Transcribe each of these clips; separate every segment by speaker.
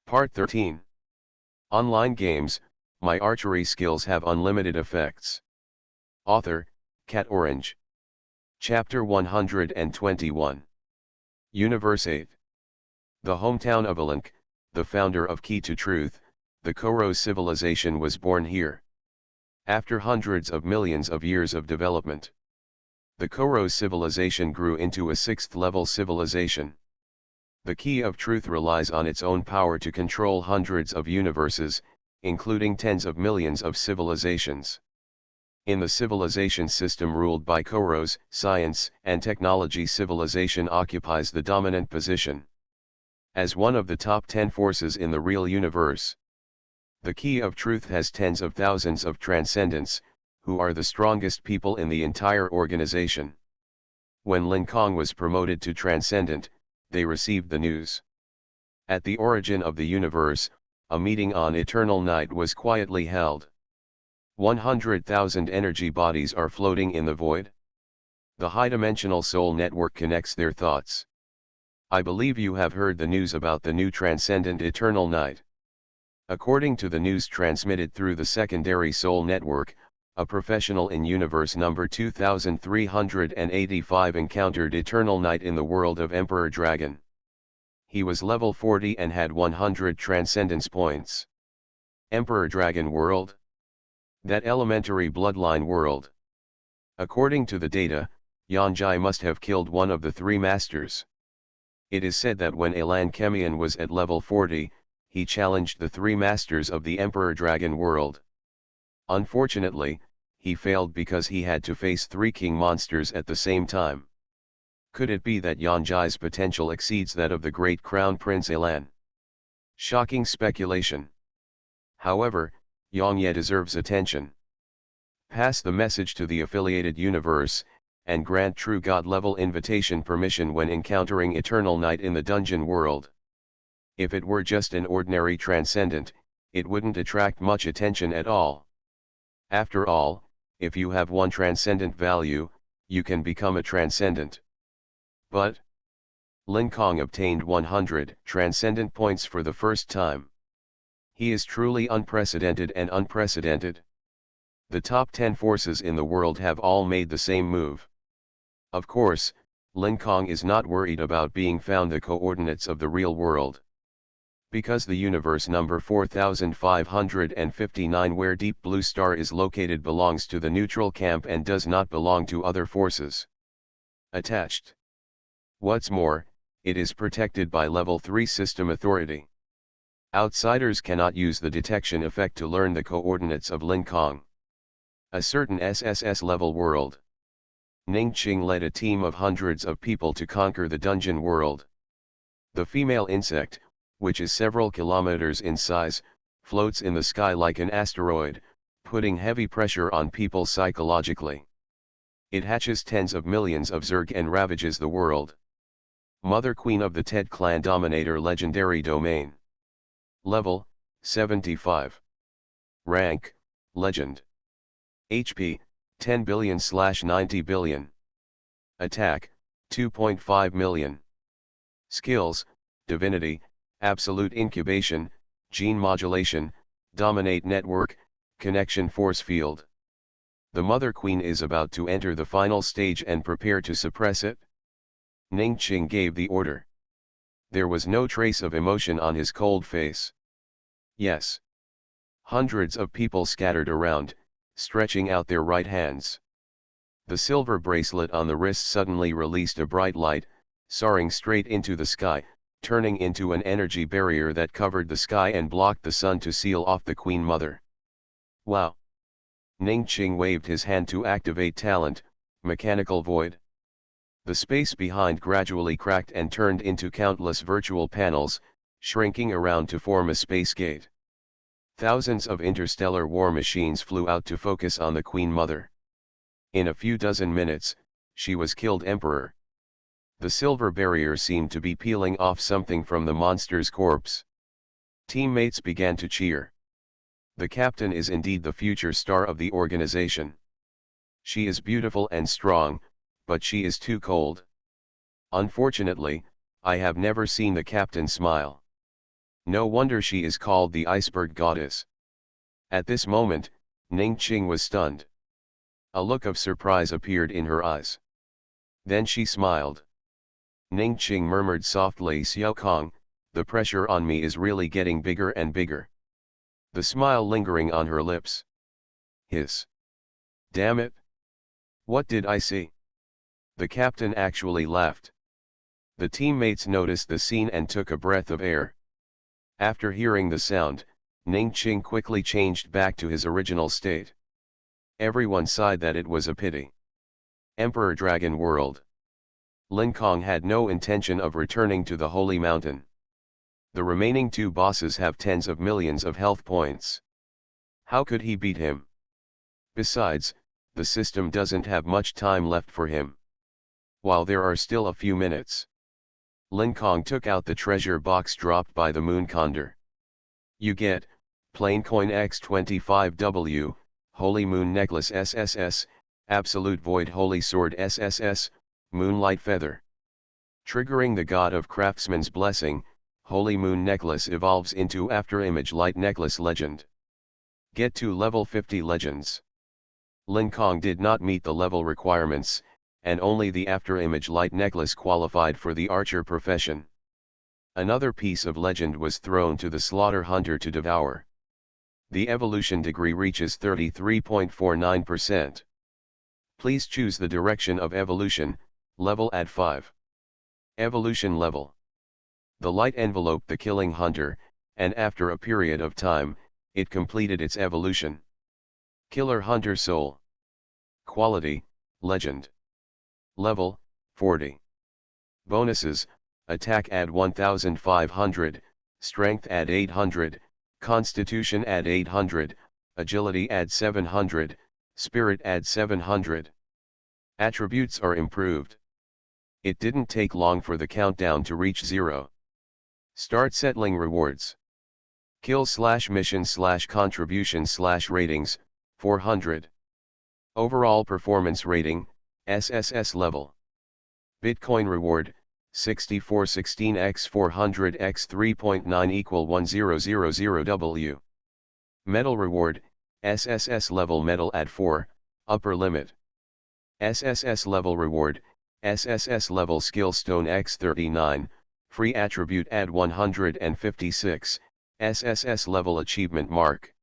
Speaker 1: Part 13. Online games, my archery skills have unlimited effects. Author, Cat Orange. Chapter 121. Universe 8. The hometown of Alank, the founder of Key to Truth, the Koros civilization was born here. After hundreds of millions of years of development, the Koros civilization grew into a sixth-level civilization. The Key of Truth relies on its own power to control hundreds of universes, including tens of millions of civilizations. In the civilization system ruled by Koros, science and technology civilization occupies the dominant position. As one of the top 10 forces in the real universe, the Key of Truth has tens of thousands of transcendents, who are the strongest people in the entire organization. When Lin Kong was promoted to transcendent, they received the news. At the origin of the universe, a meeting on eternal night was quietly held. 100,000 energy bodies are floating in the void. The high-dimensional soul network connects their thoughts. I believe you have heard the news about the new transcendent eternal night. According to the news transmitted through the secondary soul network, a professional in universe number 2385 encountered eternal night in the world of Emperor Dragon. He was level 40 and had 100 transcendence points. Emperor Dragon world? That elementary bloodline world. According to the data, Yanjai must have killed one of the three masters. It is said that when Elan Kemian was at level 40, he challenged the three masters of the Emperor Dragon world. Unfortunately, he failed because he had to face three king monsters at the same time. Could it be that Yanjai's potential exceeds that of the great crown prince Elan? Shocking speculation. However, Yangye deserves attention. Pass the message to the affiliated universe, and grant true God-level invitation permission when encountering eternal night in the dungeon world. If it were just an ordinary transcendent, it wouldn't attract much attention at all. After all, if you have one transcendent value, you can become a transcendent. But Lin Kong obtained 100 transcendent points for the first time. He is truly unprecedented and unprecedented. The top 10 forces in the world have all made the same move. Of course, Lin Kong is not worried about being found the coordinates of the real world. Because the universe number 4559 where Deep Blue Star is located belongs to the neutral camp and does not belong to other forces attached. What's more, it is protected by level 3 system authority. Outsiders cannot use the detection effect to learn the coordinates of Lin Kong. A certain SSS level world. Ning Qing led a team of hundreds of people to conquer the dungeon world. The female insect, which is several kilometers in size, floats in the sky like an asteroid, putting heavy pressure on people psychologically. It hatches tens of millions of Zerg and ravages the world. Mother Queen of the Ted Clan Dominator Legendary Domain. Level, 75. Rank, Legend. HP, 10 billion/90 billion. Attack, 2.5 million. Skills, Divinity, Absolute Incubation, Gene Modulation, Dominate Network, Connection Force Field. The Mother Queen is about to enter the final stage and prepare to suppress it. Ning Qing gave the order. There was no trace of emotion on his cold face. Yes. Hundreds of people scattered around, stretching out their right hands. The silver bracelet on the wrist suddenly released a bright light, soaring straight into the sky, turning into an energy barrier that covered the sky and blocked the sun to seal off the Queen Mother. Wow! Ning Qing waved his hand to activate talent, Mechanical Void. The space behind gradually cracked and turned into countless virtual panels, shrinking around to form a space gate. Thousands of interstellar war machines flew out to focus on the Queen Mother. In a few dozen minutes, she was killed Emperor. The silver barrier seemed to be peeling off something from the monster's corpse. Teammates began to cheer. The captain is indeed the future star of the organization. She is beautiful and strong, but she is too cold. Unfortunately, I have never seen the captain smile. No wonder she is called the iceberg goddess. At this moment, Ning Qing was stunned. A look of surprise appeared in her eyes. Then she smiled. Ning Qing murmured softly, Xiao Kong, the pressure on me is really getting bigger and bigger. The smile lingering on her lips. Hiss. Damn it. What did I see? The captain actually laughed. The teammates noticed the scene and took a breath of air. After hearing the sound, Ning Qing quickly changed back to his original state. Everyone sighed that it was a pity. Emperor Dragon World. Lin Kong had no intention of returning to the Holy Mountain. The remaining two bosses have tens of millions of health points. How could he beat him? Besides, the system doesn't have much time left for him. While there are still a few minutes. Lin Kong took out the treasure box dropped by the Moon Condor. You get, plain coin X25W, Holy Moon Necklace SSS, Absolute Void Holy Sword SSS, Moonlight Feather. Triggering the God of Craftsman's blessing, Holy Moon Necklace evolves into Afterimage Light Necklace Legend. Get to level 50 legends. Lin Kong did not meet the level requirements, and only the Afterimage Light Necklace qualified for the archer profession. Another piece of legend was thrown to the Slaughter Hunter to devour. The evolution degree reaches 33.49%. Please choose the direction of evolution, level at 5. Evolution level. The light enveloped the killing hunter, and after a period of time, it completed its evolution. Killer Hunter Soul. Quality, Legend. Level, 40. Bonuses, Attack add 1500, Strength add 800, Constitution add 800, Agility add 700, Spirit add 700. Attributes are improved. It didn't take long for the countdown to reach 0. Start settling rewards. Kill/mission/contribution/ratings, 400. Overall performance rating, SSS level. Bitcoin reward, 6416x400x3.9 equal 1000W. Medal reward, SSS level medal at 4, upper limit. SSS level reward, SSS level skill stone x39, free attribute add 156, SSS level achievement mark.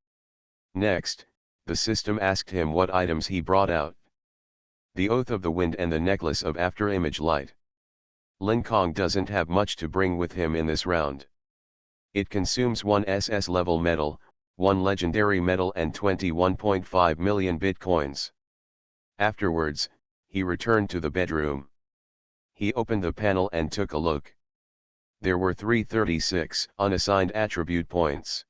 Speaker 1: Next, the system asked him what items he brought out. The Oath of the Wind and the Necklace of Afterimage Light. Lin Kong doesn't have much to bring with him in this round. It consumes 1 SS level medal, 1 legendary medal and 21.5 million bitcoins. Afterwards, he returned to the bedroom. He opened the panel and took a look. There were 336 unassigned attribute points.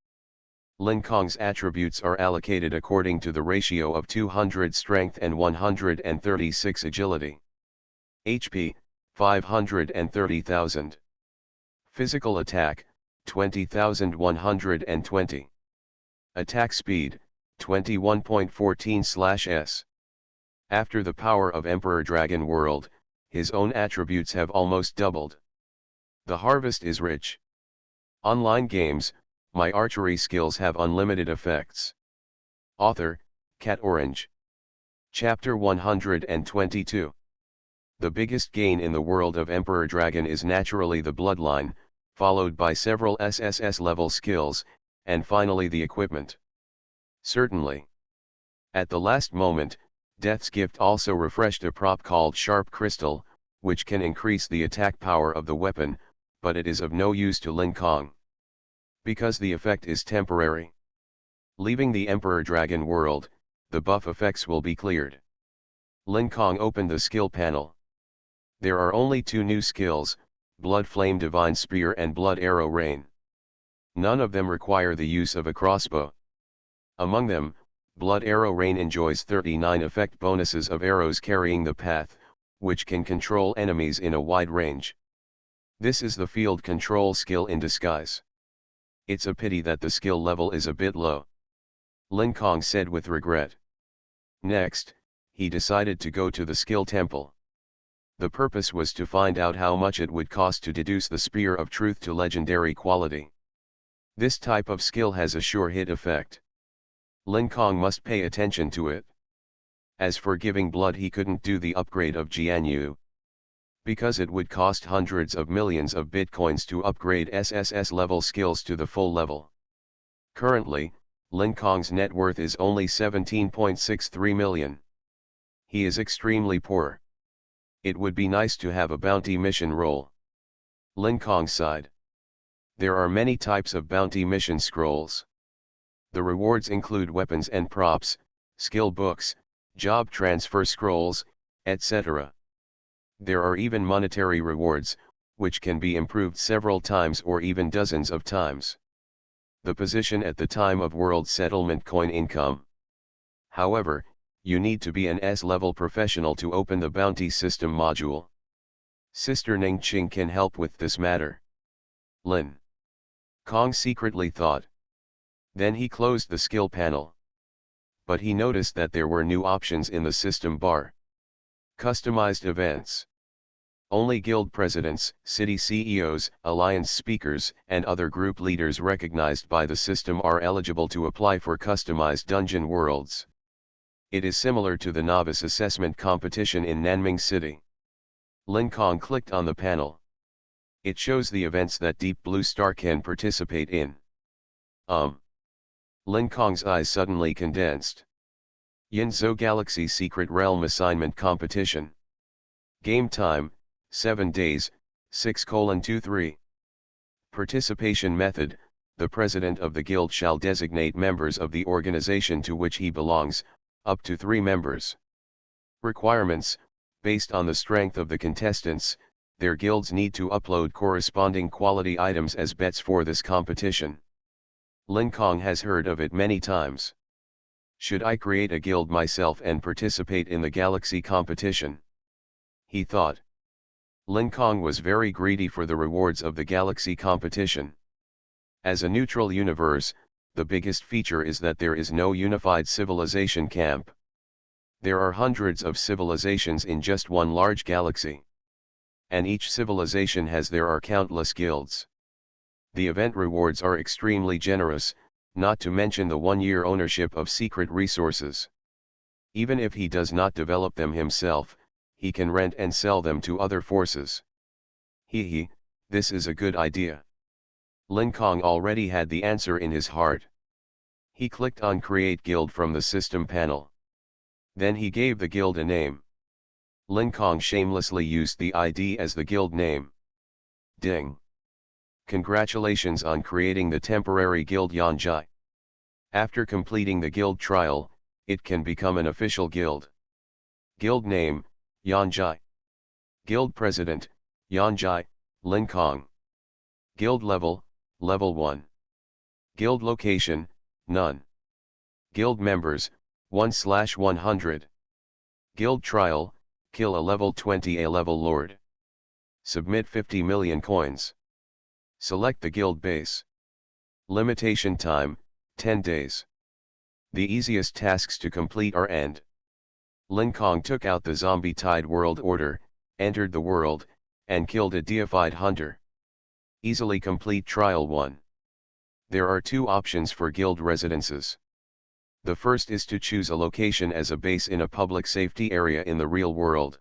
Speaker 1: Lin Kong's attributes are allocated according to the ratio of 200 strength and 136 agility. HP, 530,000. Physical attack, 20,120. Attack speed, 21.14/s. After the power of Emperor Dragon World, his own attributes have almost doubled. The harvest is rich. Online games, my archery skills have unlimited effects. Author, Cat Orange. Chapter 122. The biggest gain in the world of Emperor Dragon is naturally the bloodline, followed by several SSS level skills, and finally the equipment. Certainly. At the last moment, Death's Gift also refreshed a prop called Sharp Crystal, which can increase the attack power of the weapon, but it is of no use to Lin Kong. Because the effect is temporary. Leaving the Emperor Dragon World, the buff effects will be cleared. Lin Kong opened the skill panel. There are only 2 new skills, Blood Flame Divine Spear and Blood Arrow Rain. None of them require the use of a crossbow. Among them, Blood Arrow Rain enjoys 39 effect bonuses of arrows carrying the path, which can control enemies in a wide range. This is the field control skill in disguise. It's a pity that the skill level is a bit low. Lin Kong said with regret. Next, he decided to go to the skill temple. The purpose was to find out how much it would cost to deduce the Spear of Truth to legendary quality. This type of skill has a sure hit effect. Lin Kong must pay attention to it. As for giving blood, he couldn't do the upgrade of Jianyu, because it would cost hundreds of millions of bitcoins to upgrade SSS level skills to the full level. Currently, Lin Kong's net worth is only 17.63 million. He is extremely poor. It would be nice to have a bounty mission role. Lin Kong sighed. There are many types of bounty mission scrolls. The rewards include weapons and props, skill books, job transfer scrolls, etc. There are even monetary rewards, which can be improved several times or even dozens of times. The position at the time of world settlement coin income. However, you need to be an S-level professional to open the bounty system module. Sister Ning Qing can help with this matter. Lin Kong secretly thought. Then he closed the skill panel. But he noticed that there were new options in the system bar. Customized events. Only guild presidents, city CEOs, alliance speakers, and other group leaders recognized by the system are eligible to apply for customized dungeon worlds. It is similar to the novice assessment competition in Nanming City. Lin Kong clicked on the panel. It shows the events that Deep Blue Star can participate in. Lin Kong's eyes suddenly condensed. Yinzhou Galaxy Secret Realm Assignment Competition. Game time, 7 days, 6:23. Participation method: the president of the guild shall designate members of the organization to which he belongs, up to 3 members. Requirements: based on the strength of the contestants, their guilds need to upload corresponding quality items as bets for this competition. Lin Kong has heard of it many times. Should I create a guild myself and participate in the Galaxy competition? He thought. Lin Kong was very greedy for the rewards of the Galaxy competition. As a neutral universe, the biggest feature is that there is no unified civilization camp. There are hundreds of civilizations in just one large galaxy. And each civilization has countless guilds. The event rewards are extremely generous, not to mention the 1-year ownership of secret resources. Even if he does not develop them himself, he can rent and sell them to other forces. This is a good idea. Lin Kong already had the answer in his heart. He clicked on Create Guild from the system panel. Then he gave the guild a name. Lin Kong shamelessly used the ID as the guild name. Ding! Congratulations on creating the temporary guild Yanjai. After completing the guild trial, it can become an official guild. Guild name, Yanjai. Guild president, Yanjai, Lin Kong. Guild level, level 1. Guild location, none. Guild members, 1/100. Guild trial, kill a level 20 A-level lord. Submit 50 million coins. Select the guild base. Limitation time, 10 days. The easiest tasks to complete are end. Lin Kong took out the zombie tide world order, entered the world, and killed a deified hunter. Easily complete trial 1. There are 2 options for guild residences. The first is to choose a location as a base in a public safety area in the real world.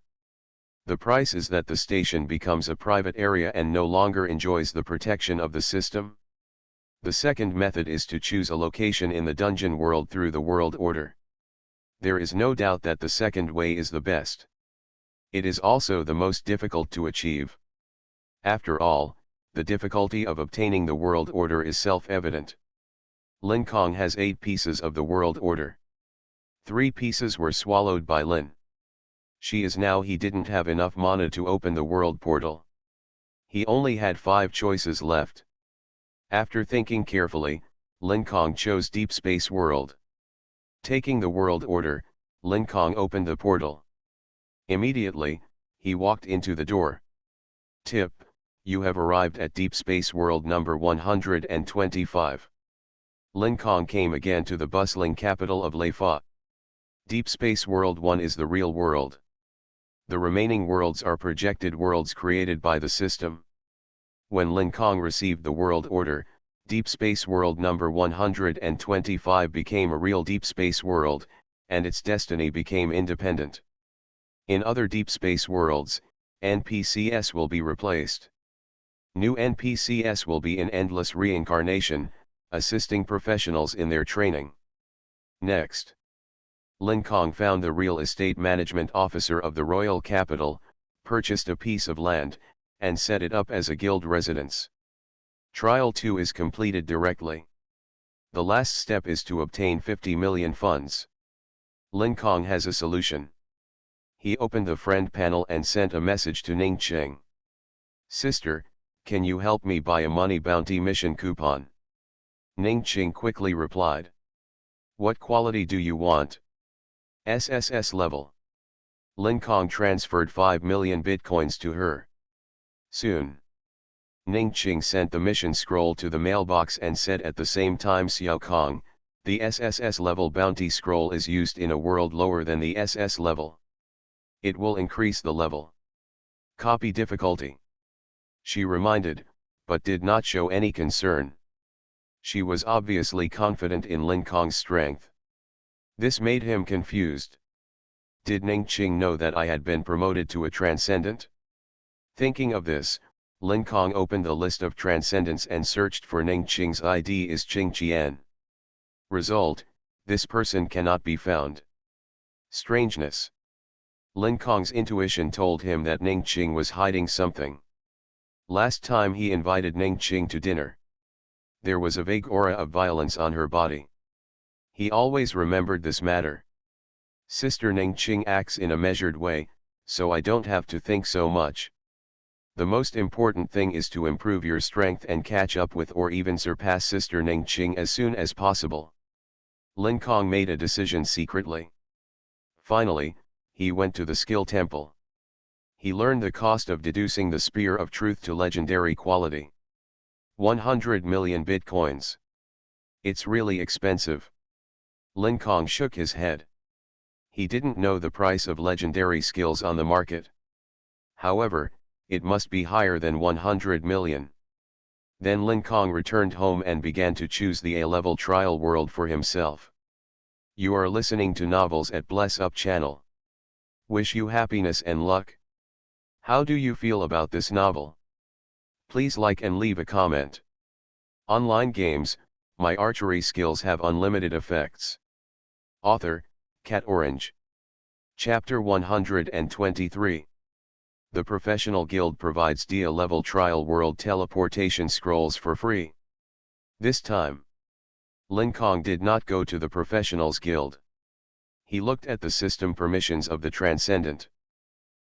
Speaker 1: The price is that the station becomes a private area and no longer enjoys the protection of the system. The second method is to choose a location in the dungeon world through the world order. There is no doubt that the second way is the best. It is also the most difficult to achieve. After all, the difficulty of obtaining the world order is self-evident. Lin Kong has 8 pieces of the world order. 3 pieces were swallowed by Lin. He didn't have enough mana to open the world portal. He only had 5 choices left. After thinking carefully, Lin Kong chose Deep Space World. Taking the world order, Lin Kong opened the portal. Immediately, he walked into the door. Tip: you have arrived at Deep Space World number 125. Lin Kong came again to the bustling capital of Leifa. Deep Space World 1 is the real world. The remaining worlds are projected worlds created by the system. When Lin Kong received the world order, Deep Space World number 125 became a real deep space world, and its destiny became independent. In other deep space worlds, NPCs will be replaced. New NPCs will be in endless reincarnation, assisting professionals in their training. Next, Lin Kong found the real estate management officer of the royal capital, purchased a piece of land, and set it up as a guild residence. Trial 2 is completed directly. The last step is to obtain 50 million funds. Lin Kong has a solution. He opened the friend panel and sent a message to Ning Qing. "Sister, can you help me buy a money bounty mission coupon?" Ning Qing quickly replied. "What quality do you want?" "SSS level." Lin Kong transferred 5 million bitcoins to her. Soon, Ning Qing sent the mission scroll to the mailbox and said at the same time, "Xiao Kong, the SSS level bounty scroll is used in a world lower than the SS level. It will increase the level. Copy difficulty." She reminded, but did not show any concern. She was obviously confident in Lin Kong's strength. This made him confused. Did Ning Qing know that I had been promoted to a transcendent? Thinking of this, Lin Kong opened the list of transcendents and searched for Ning Qing's ID is Qing Qian. Result: this person cannot be found. Strangeness. Lin Kong's intuition told him that Ning Qing was hiding something. Last time he invited Ning Qing to dinner, there was a vague aura of violence on her body. He always remembered this matter. Sister Ning Qing acts in a measured way, so I don't have to think so much. The most important thing is to improve your strength and catch up with or even surpass Sister Ning Qing as soon as possible. Lin Kong made a decision secretly. Finally, he went to the skill temple. He learned the cost of deducing the Spear of Truth to legendary quality. 100 million bitcoins. It's really expensive. Lin Kong shook his head. He didn't know the price of legendary skills on the market. However, it must be higher than 100 million. Then Lin Kong returned home and began to choose the A-level trial world for himself. You are listening to Novels at Bless Up channel. Wish you happiness and luck. How do you feel about this novel? Please like and leave a comment. Online games, my archery skills have unlimited effects. Author, Cat Orange. Chapter 123. The Professional Guild provides DA-level trial world teleportation scrolls for free. This time, Lin Kong did not go to the Professionals Guild. He looked at the system permissions of the Transcendent.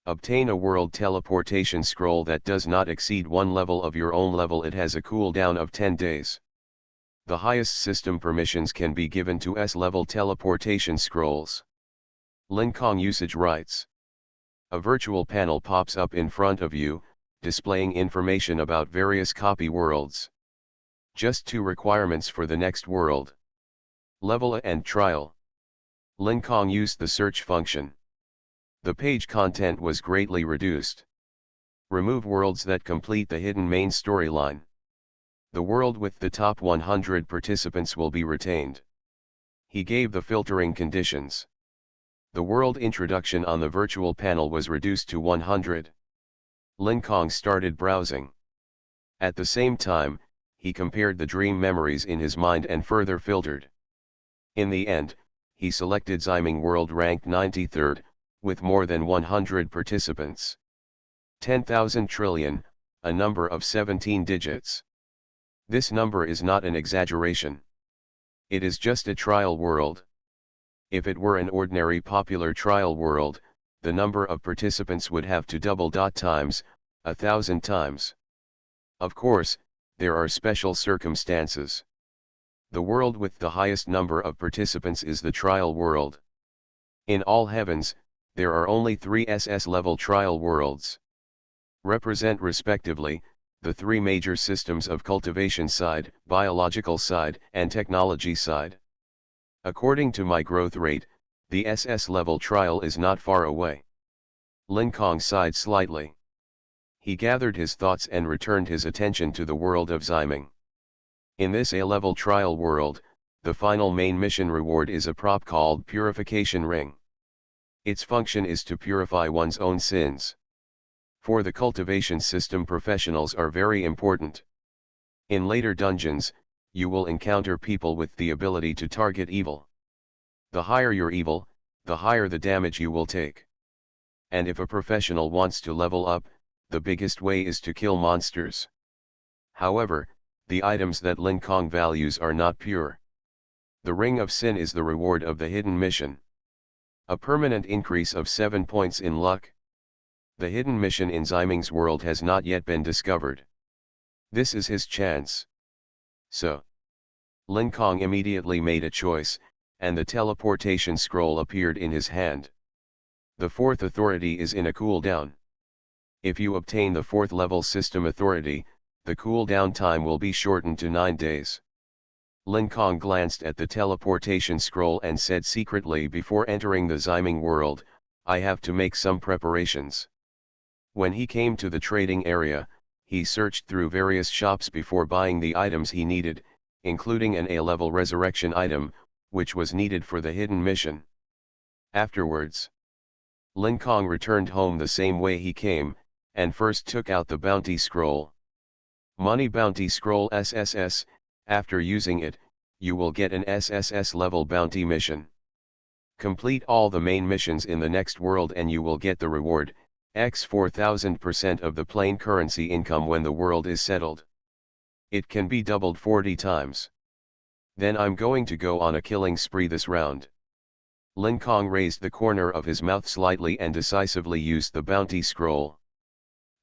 Speaker 1: Obtain a world teleportation scroll that does not exceed one level of your own level. It has a cooldown of 10 days. The highest system permissions can be given to S-level teleportation scrolls. Lin Kong usage rights. A virtual panel pops up in front of you, displaying information about various copy worlds. Just 2 requirements for the next world. Level A and Trial. Lin Kong used the search function. The page content was greatly reduced. Remove worlds that complete the hidden main storyline. The world with the top 100 participants will be retained. He gave the filtering conditions. The world introduction on the virtual panel was reduced to 100. Lin Kong started browsing. At the same time, he compared the dream memories in his mind and further filtered. In the end, he selected Ziming World ranked 93rd, with more than 100 participants. 10,000 trillion, a number of 17 digits. This number is not an exaggeration. It is just a trial world. If it were an ordinary popular trial world, the number of participants would have to double times, 1,000 times. Of course, there are special circumstances. The world with the highest number of participants is the trial world. In all heavens, there are only 3 SS-level trial worlds. Represent respectively, the 3 major systems of cultivation side, biological side, and technology side. According to my growth rate, the SS level trial is not far away. Lin Kong sighed slightly. He gathered his thoughts and returned his attention to the world of Ziming. In this A-level trial world, the final main mission reward is a prop called Purification Ring. Its function is to purify one's own sins. For the cultivation system, professionals are very important. In later dungeons, you will encounter people with the ability to target evil. The higher your evil, the higher the damage you will take. And if a professional wants to level up, the biggest way is to kill monsters. However, the items that Lin Kong values are not pure. The Ring of Sin is the reward of the hidden mission. A permanent increase of 7 points in luck. The hidden mission in Ximing's world has not yet been discovered. This is his chance. So, Lin Kong immediately made a choice, and the teleportation scroll appeared in his hand. The fourth authority is in a cooldown. If you obtain the fourth level system authority, the cooldown time will be shortened to 9 days. Lin Kong glanced at the teleportation scroll and said secretly before entering the Ximing world, I have to make some preparations. When he came to the trading area, he searched through various shops before buying the items he needed, including an A-level resurrection item, which was needed for the hidden mission. Afterwards, Lin Kong returned home the same way he came, and first took out the bounty scroll. Money Bounty Scroll SSS, after using it, you will get an SSS level bounty mission. Complete all the main missions in the next world and you will get the reward, X 4000% of the plain currency income when the world is settled. It can be doubled 40 times. Then I'm going to go on a killing spree this round. Lin Kong raised the corner of his mouth slightly and decisively used the bounty scroll.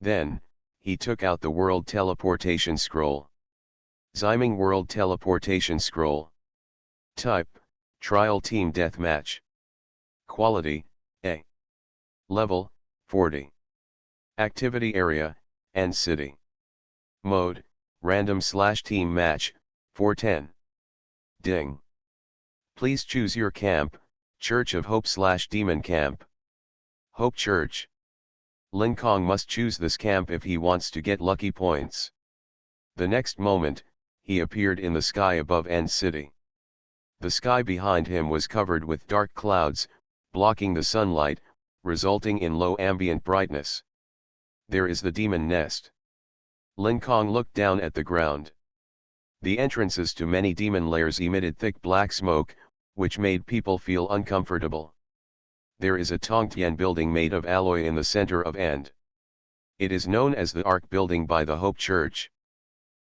Speaker 1: Then, he took out the World Teleportation Scroll. Ximing World Teleportation Scroll. Type, Trial Team Deathmatch. Quality, A. Level, 40. Activity Area, End City. Mode, Random/Team Match, 410. Ding. Please choose your camp, Church of Hope/Demon Camp. Hope Church. Lin Kong must choose this camp if he wants to get lucky points. The next moment, he appeared in the sky above End City. The sky behind him was covered with dark clouds, blocking the sunlight, resulting in low ambient brightness. There is the demon nest. Lin Kong looked down at the ground. The entrances to many demon lairs emitted thick black smoke, which made people feel uncomfortable. There is a Tongtian building made of alloy in the center of End. It is known as the Ark Building by the Hope Church.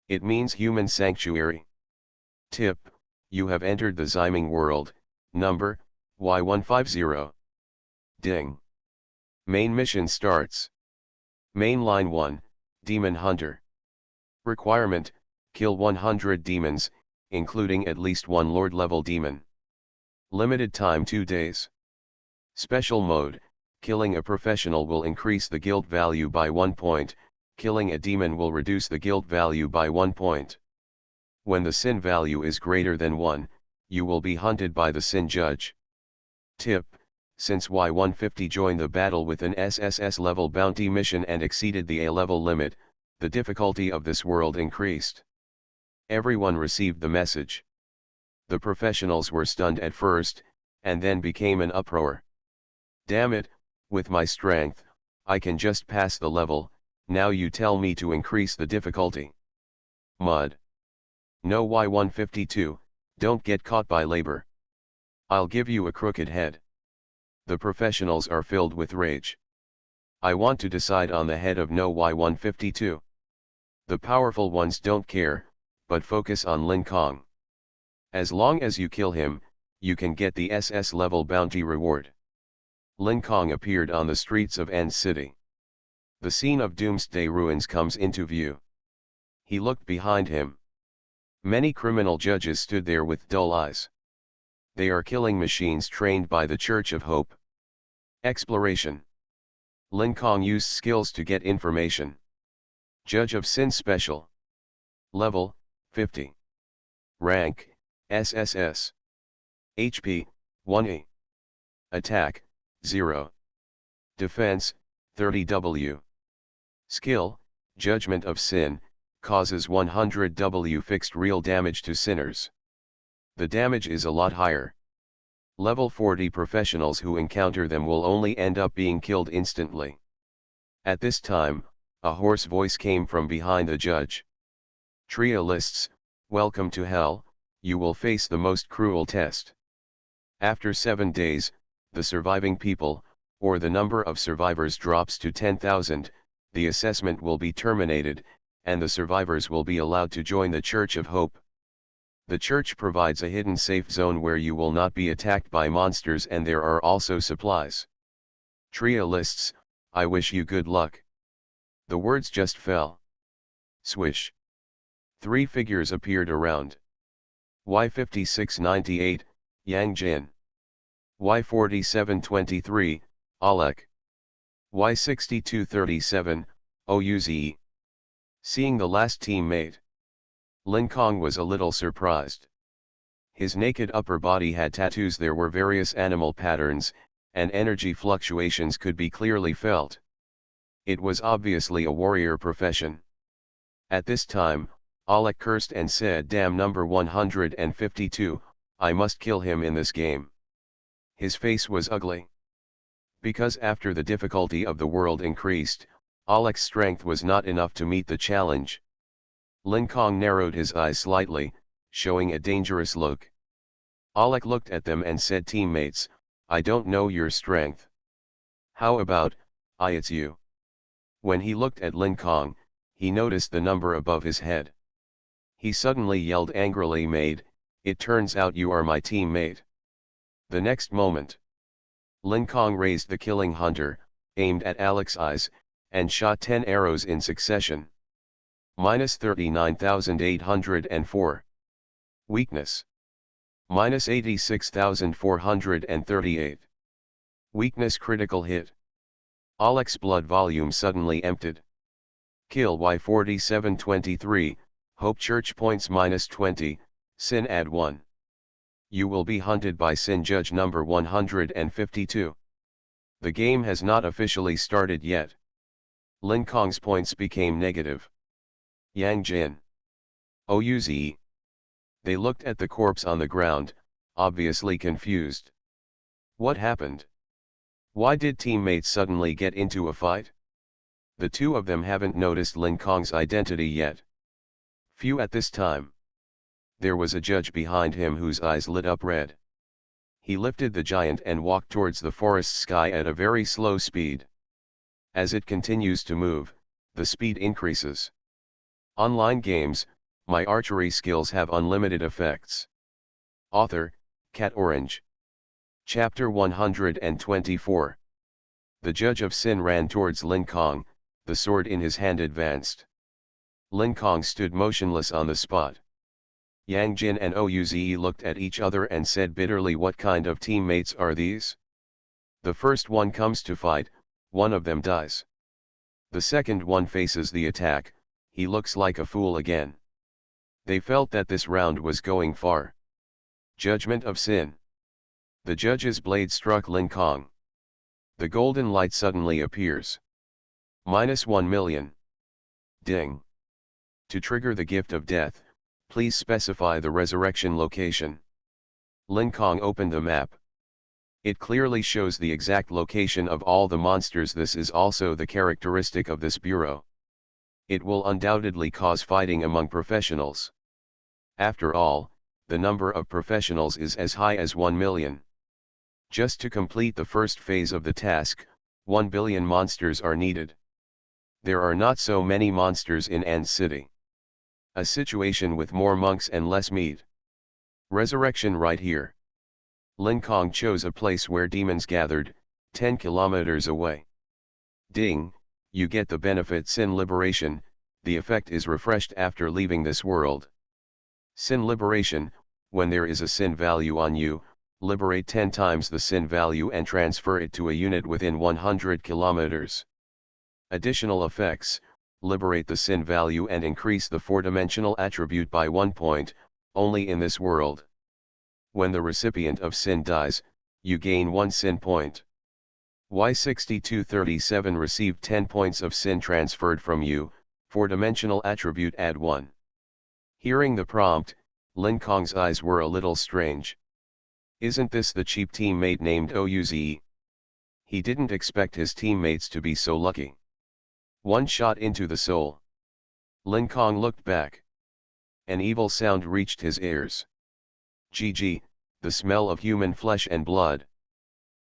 Speaker 1: It means human sanctuary. Tip, you have entered the Ximing world, number, Y150. Ding. Main mission starts. Main line 1, Demon Hunter. Requirement, kill 100 demons, including at least one Lord-level demon. Limited time 2 days. Special mode, killing a professional will increase the guild value by 1 point, killing a demon will reduce the guild value by 1 point. When the sin value is greater than 1, you will be hunted by the sin judge. Tip, since Y150 joined the battle with an SSS level bounty mission and exceeded the A level limit, the difficulty of this world increased. Everyone received the message. The professionals were stunned at first, and then became an uproar. Damn it, with my strength, I can just pass the level, now you tell me to increase the difficulty. Mud. No Y152, don't get caught by labor. I'll give you a crooked head. The professionals are filled with rage. I want to decide on the head of no Y152. The powerful ones don't care, but focus on Lin Kong. As long as you kill him, you can get the SS level bounty reward. Lin Kong appeared on the streets of End City. The scene of Doomsday Ruins comes into view. He looked behind him. Many criminal judges stood there with dull eyes. They are killing machines trained by the Church of Hope. Exploration. Lin Kong used skills to get information. Judge of Sin Special. Level, 50. Rank, SSS. HP, 1E. Attack, 0. Defense, 30W. Skill, Judgment of Sin, causes 100W fixed real damage to sinners. The damage is a lot higher. Level 40 professionals who encounter them will only end up being killed instantly. At this time, a hoarse voice came from behind the judge. Trialists, welcome to hell, you will face the most cruel test. After 7 days, the surviving people, or the number of survivors drops to 10,000, the assessment will be terminated, and the survivors will be allowed to join the Church of Hope. The church provides a hidden safe zone where you will not be attacked by monsters, and there are also supplies. Trialists, I wish you good luck. The words just fell. Swish. 3 figures appeared around. Y5698, Yang Jin. Y4723, Alec. Y6237, Ouze. Seeing the last teammate, Lin Kong was a little surprised. His naked upper body had tattoos, there were various animal patterns, and energy fluctuations could be clearly felt. It was obviously a warrior profession. At this time, Alec cursed and said, "Damn, number 152, I must kill him in this game." His face was ugly. Because after the difficulty of the world increased, Alec's strength was not enough to meet the challenge. Lin Kong narrowed his eyes slightly, showing a dangerous look. Alec looked at them and said, "Teammates, I don't know your strength. How about, it's you." When he looked at Lin Kong, he noticed the number above his head. He suddenly yelled angrily, "Mate, it turns out you are my teammate." The next moment, Lin Kong raised the killing hunter, aimed at Alec's eyes, and shot 10 arrows in succession. Minus 39,804. Weakness. Minus 86,438. Weakness critical hit. Alec's blood volume suddenly emptied. Kill Y4723, Hope Church points minus 20, Sin add 1. You will be hunted by Sin Judge number 152. The game has not officially started yet. Lin Kong's points became negative. Yang Jin. Ouze. They looked at the corpse on the ground, obviously confused. What happened? Why did teammates suddenly get into a fight? The two of them haven't noticed Lin Kong's identity yet. Few at this time. There was a judge behind him whose eyes lit up red. He lifted the giant and walked towards the forest sky at a very slow speed. As it continues to move, the speed increases. Online games, my archery skills have unlimited effects. Author, Cat Orange. Chapter 124. The Judge of Sin ran towards Lin Kong, the sword in his hand advanced. Lin Kong stood motionless on the spot. Yang Jin and Ouze looked at each other and said bitterly, "What kind of teammates are these? The first one comes to fight, one of them dies. The second one faces the attack, he looks like a fool again." They felt that this round was going far. Judgment of Sin. The judge's blade struck Lin Kong. The golden light suddenly appears. Minus 1 million. Ding. To trigger the gift of death, please specify the resurrection location. Lin Kong opened the map. It clearly shows the exact location of all the monsters. This is also the characteristic of this bureau. It will undoubtedly cause fighting among professionals. After all, the number of professionals is as high as 1 million. Just to complete the first phase of the task, 1 billion monsters are needed. There are not so many monsters in Ant City. A situation with more monks and less meat. Resurrection right here. Lin Kong chose a place where demons gathered, 10 kilometers away. Ding, you get the benefit Sin Liberation, the effect is refreshed after leaving this world. Sin Liberation, when there is a sin value on you, liberate 10 times the sin value and transfer it to a unit within 100 kilometers. Additional effects, liberate the sin value and increase the 4-dimensional attribute by 1 point, only in this world. When the recipient of sin dies, you gain 1 sin point. Y6237 received 10 points of sin transferred from you, 4-dimensional attribute add 1. Hearing the prompt, Lin Kong's eyes were a little strange. Isn't this the cheap teammate named Ouze? He didn't expect his teammates to be so lucky. One shot into the soul. Lin Kong looked back. An evil sound reached his ears. GG, the smell of human flesh and blood.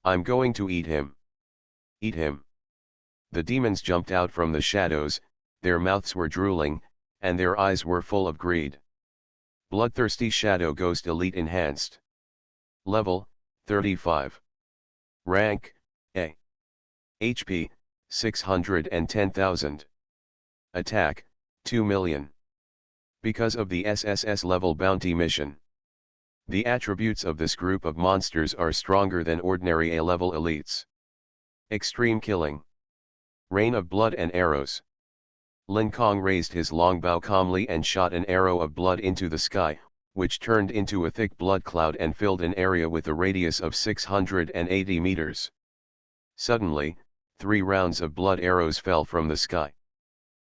Speaker 1: I'm going to eat him. Eat him. The demons jumped out from the shadows, their mouths were drooling, and their eyes were full of greed. Bloodthirsty Shadow Ghost Elite Enhanced. Level, 35. Rank, A. HP, 610,000. Attack, 2 million. Because of the SSS level bounty mission. The attributes of this group of monsters are stronger than ordinary A-level elites. Extreme Killing. Rain of Blood and Arrows. Lin Kong raised his longbow calmly and shot an arrow of blood into the sky, which turned into a thick blood cloud and filled an area with a radius of 680 meters. Suddenly, 3 rounds of blood arrows fell from the sky.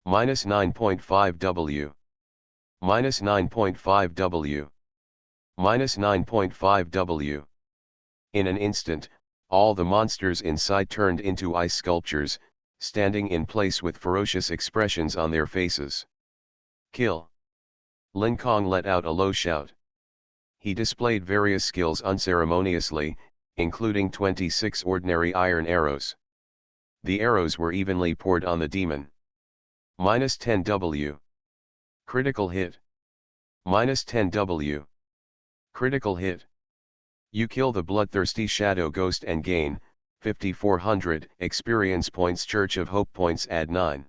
Speaker 1: Minus 9.5 W. Minus 9.5 W. Minus 9.5 W. In an instant, all the monsters inside turned into ice sculptures, standing in place with ferocious expressions on their faces. Kill. Lin Kong let out a low shout. He displayed various skills unceremoniously, including 26 ordinary iron arrows. The arrows were evenly poured on the demon. Minus 10 W. Critical hit. Minus 10 W. Critical hit. You kill the bloodthirsty shadow ghost and gain 5,400 experience points. Church of Hope points add 9.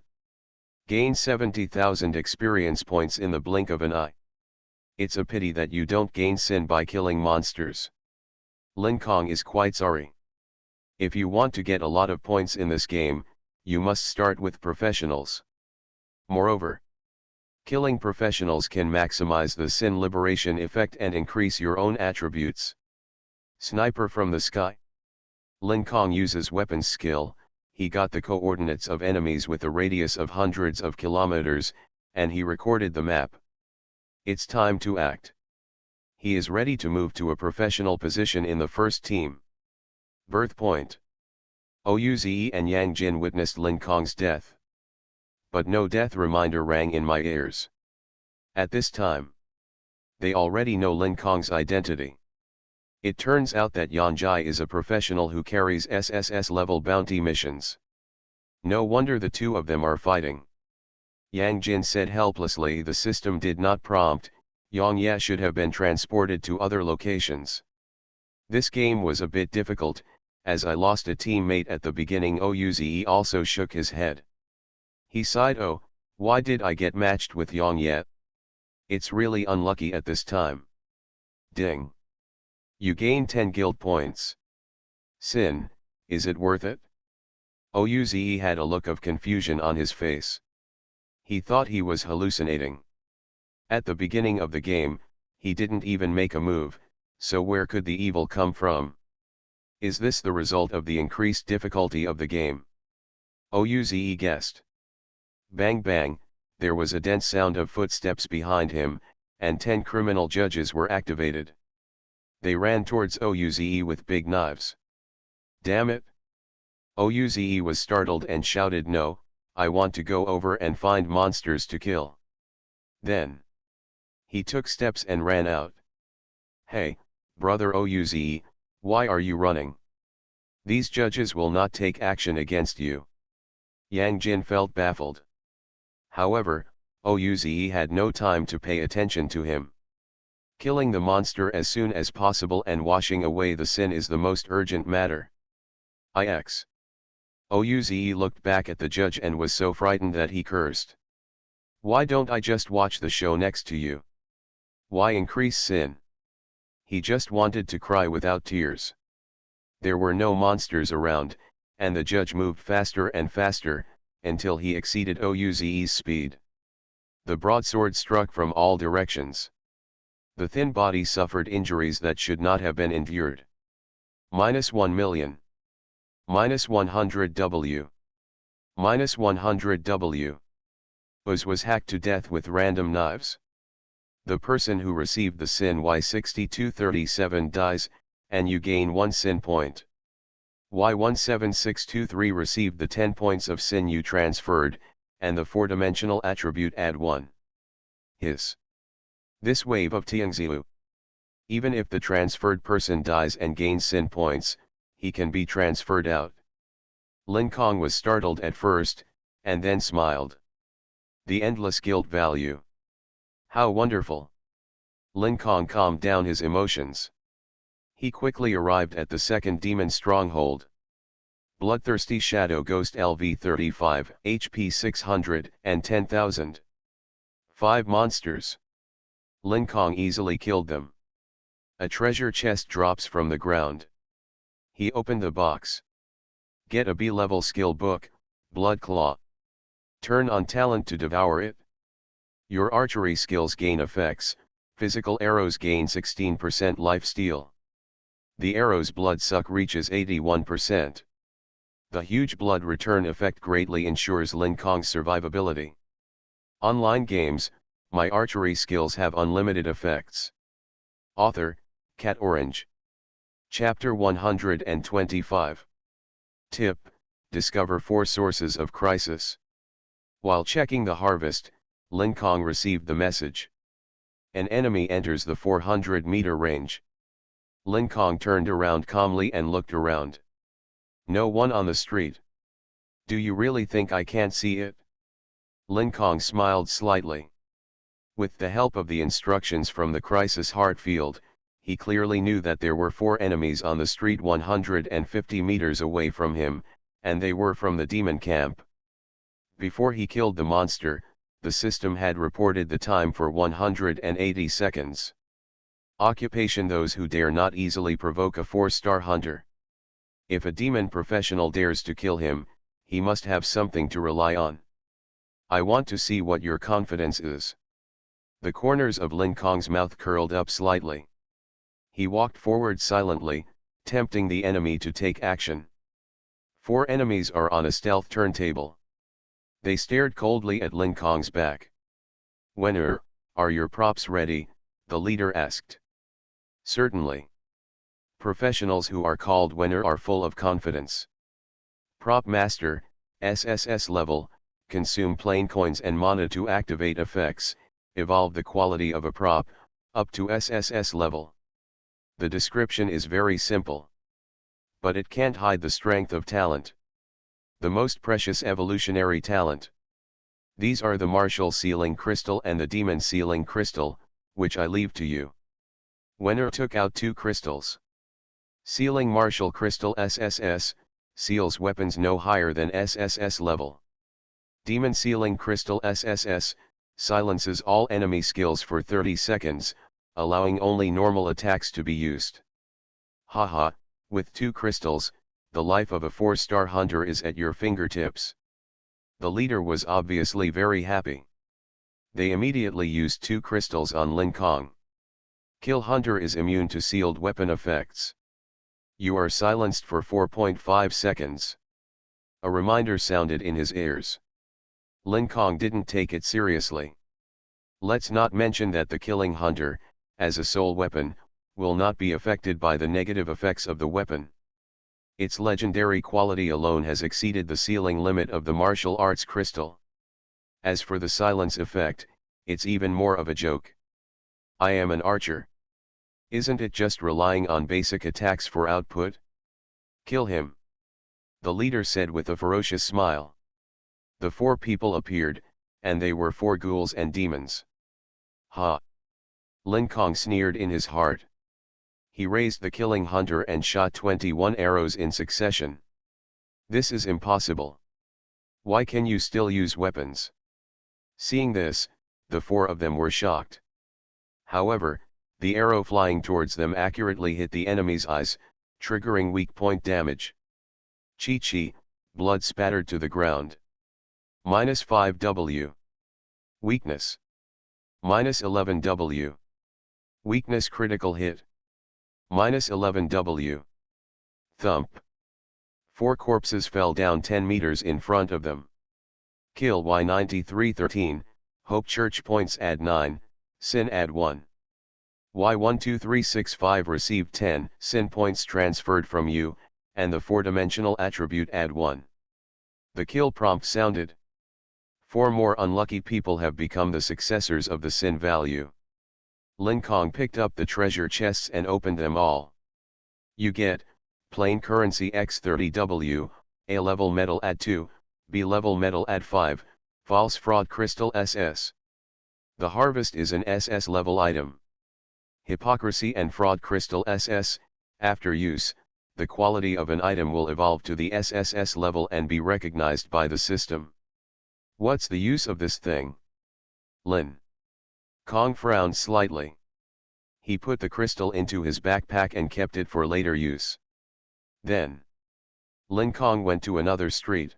Speaker 1: Gain 70,000 experience points in the blink of an eye. It's a pity that you don't gain sin by killing monsters. Lin Kong is quite sorry. If you want to get a lot of points in this game, you must start with professionals. Moreover, killing professionals can maximize the sin liberation effect and increase your own attributes. Sniper from the sky. Lin Kong uses weapons skill. He got the coordinates of enemies with a radius of hundreds of kilometers, and he recorded the map. It's time to act. He is ready to move to a professional position in the first team. Birth point. Ouze and Yang Jin witnessed Lin Kong's death. But no death reminder rang in my ears. At this time, they already know Lin Kong's identity. It turns out that Yan Jai is a professional who carries SSS-level bounty missions. No wonder the two of them are fighting. Yang Jin said helplessly, the system did not prompt, Yang Ye should have been transported to other locations. This game was a bit difficult, as I lost a teammate at the beginning. Ouze also shook his head. He sighed, oh, why did I get matched with Yang Ye? It's really unlucky at this time. Ding. You gain 10 guild points. Sin, is it worth it? Ouze had a look of confusion on his face. He thought he was hallucinating. At the beginning of the game, he didn't even make a move, so where could the evil come from? Is this the result of the increased difficulty of the game? Ouze guessed. Bang bang, there was a dense sound of footsteps behind him, and 10 criminal judges were activated. They ran towards Ouze with big knives. Damn it! Ouze was startled and shouted, no, I want to go over and find monsters to kill. Then he took steps and ran out. Hey, brother Ouze, why are you running? These judges will not take action against you. Yang Jin felt baffled. However, Ouze had no time to pay attention to him. Killing the monster as soon as possible and washing away the sin is the most urgent matter. IX. Ouze looked back at the judge and was so frightened that he cursed. Why don't I just watch the show next to you? Why increase sin? He just wanted to cry without tears. There were no monsters around, and the judge moved faster and faster, until he exceeded Ouze's speed. The broadsword struck from all directions. The thin body suffered injuries that should not have been endured. Minus 1 million. Minus 100 W. Minus 100 W. was hacked to death with random knives. The person who received the sin Y6237 dies, and you gain 1 sin point. Y17623 received the 10 points of sin you transferred, and the 4-dimensional attribute add 1. His. This wave of Tiangziu. Even if the transferred person dies and gains sin points, he can be transferred out. Lin Kong was startled at first, and then smiled. The endless guilt value. How wonderful! Lin Kong calmed down his emotions. He quickly arrived at the second demon stronghold. Bloodthirsty Shadow Ghost LV35, HP 600 and 10,000. 5 monsters. Lin Kong easily killed them. A treasure chest drops from the ground. He opened the box. Get a B-level skill book, Blood Claw. Turn on talent to devour it. Your archery skills gain effects. Physical arrows gain 16% lifesteal. The arrow's blood suck reaches 81%. The huge blood return effect greatly ensures Lin Kong's survivability. Online games, my archery skills have unlimited effects. Author, Cat Orange. Chapter 125. Tip, discover 4 sources of crisis. While checking the harvest, Lin Kong received the message. An enemy enters the 400-meter range. Lin Kong turned around calmly and looked around. No one on the street. Do you really think I can't see it? Lin Kong smiled slightly. With the help of the instructions from the crisis heart field, he clearly knew that there were 4 enemies on the street 150 meters away from him, and they were from the demon camp. Before he killed the monster, the system had reported the time for 180 seconds. Occupation: those who dare not easily provoke a 4-star hunter. If a demon professional dares to kill him, he must have something to rely on. I want to see what your confidence is. The corners of Lin Kong's mouth curled up slightly. He walked forward silently, tempting the enemy to take action. 4 enemies are on a stealth turntable. They stared coldly at Lin Kong's back. When are your props ready? The leader asked. Certainly. Professionals who are called winner are full of confidence. Prop Master, SSS level, consume plain coins and mana to activate effects, evolve the quality of a prop, up to SSS level. The description is very simple. But it can't hide the strength of talent. The most precious evolutionary talent. These are the martial sealing crystal and the demon sealing crystal, which I leave to you. Wenner took out 2 crystals. Sealing martial crystal SSS, seals weapons no higher than SSS level. Demon sealing crystal SSS, silences all enemy skills for 30 seconds, allowing only normal attacks to be used. Haha, with 2 crystals, the life of a 4-star hunter is at your fingertips. The leader was obviously very happy. They immediately used 2 crystals on Lin Kong. Kill hunter is immune to sealed weapon effects. You are silenced for 4.5 seconds. A reminder sounded in his ears. Lin Kong didn't take it seriously. Let's not mention that the killing hunter, as a sole weapon, will not be affected by the negative effects of the weapon. Its legendary quality alone has exceeded the ceiling limit of the martial arts crystal. As for the silence effect, it's even more of a joke. I am an archer. Isn't it just relying on basic attacks for output? Kill him. The leader said with a ferocious smile. The 4 people appeared, and they were 4 ghouls and demons. Ha! Lin Kong sneered in his heart. He raised the killing hunter and shot 21 arrows in succession. This is impossible. Why can you still use weapons? Seeing this, the 4 of them were shocked. However, the arrow flying towards them accurately hit the enemy's eyes, triggering weak point damage. Chi-chi, blood spattered to the ground. -5W. Weakness. -11W. Weakness critical hit. -11W. Thump. 4 corpses fell down 10 meters in front of them. Kill Y9313, Hope Church points add 9, Sin add 1. Y12365 received 10 Sin points transferred from you, and the 4-dimensional attribute add 1. The kill prompt sounded. 4 more unlucky people have become the successors of the Sin value. Lin Kong picked up the treasure chests and opened them all. You get, plain currency X30W, A level metal add 2, B level metal add 5, false fraud crystal SS. The harvest is an SS level item. Hypocrisy and fraud crystal SS, after use, the quality of an item will evolve to the SSS level and be recognized by the system. What's the use of this thing? Lin Kong frowned slightly. He put the crystal into his backpack and kept it for later use. Then, Lin Kong went to another street.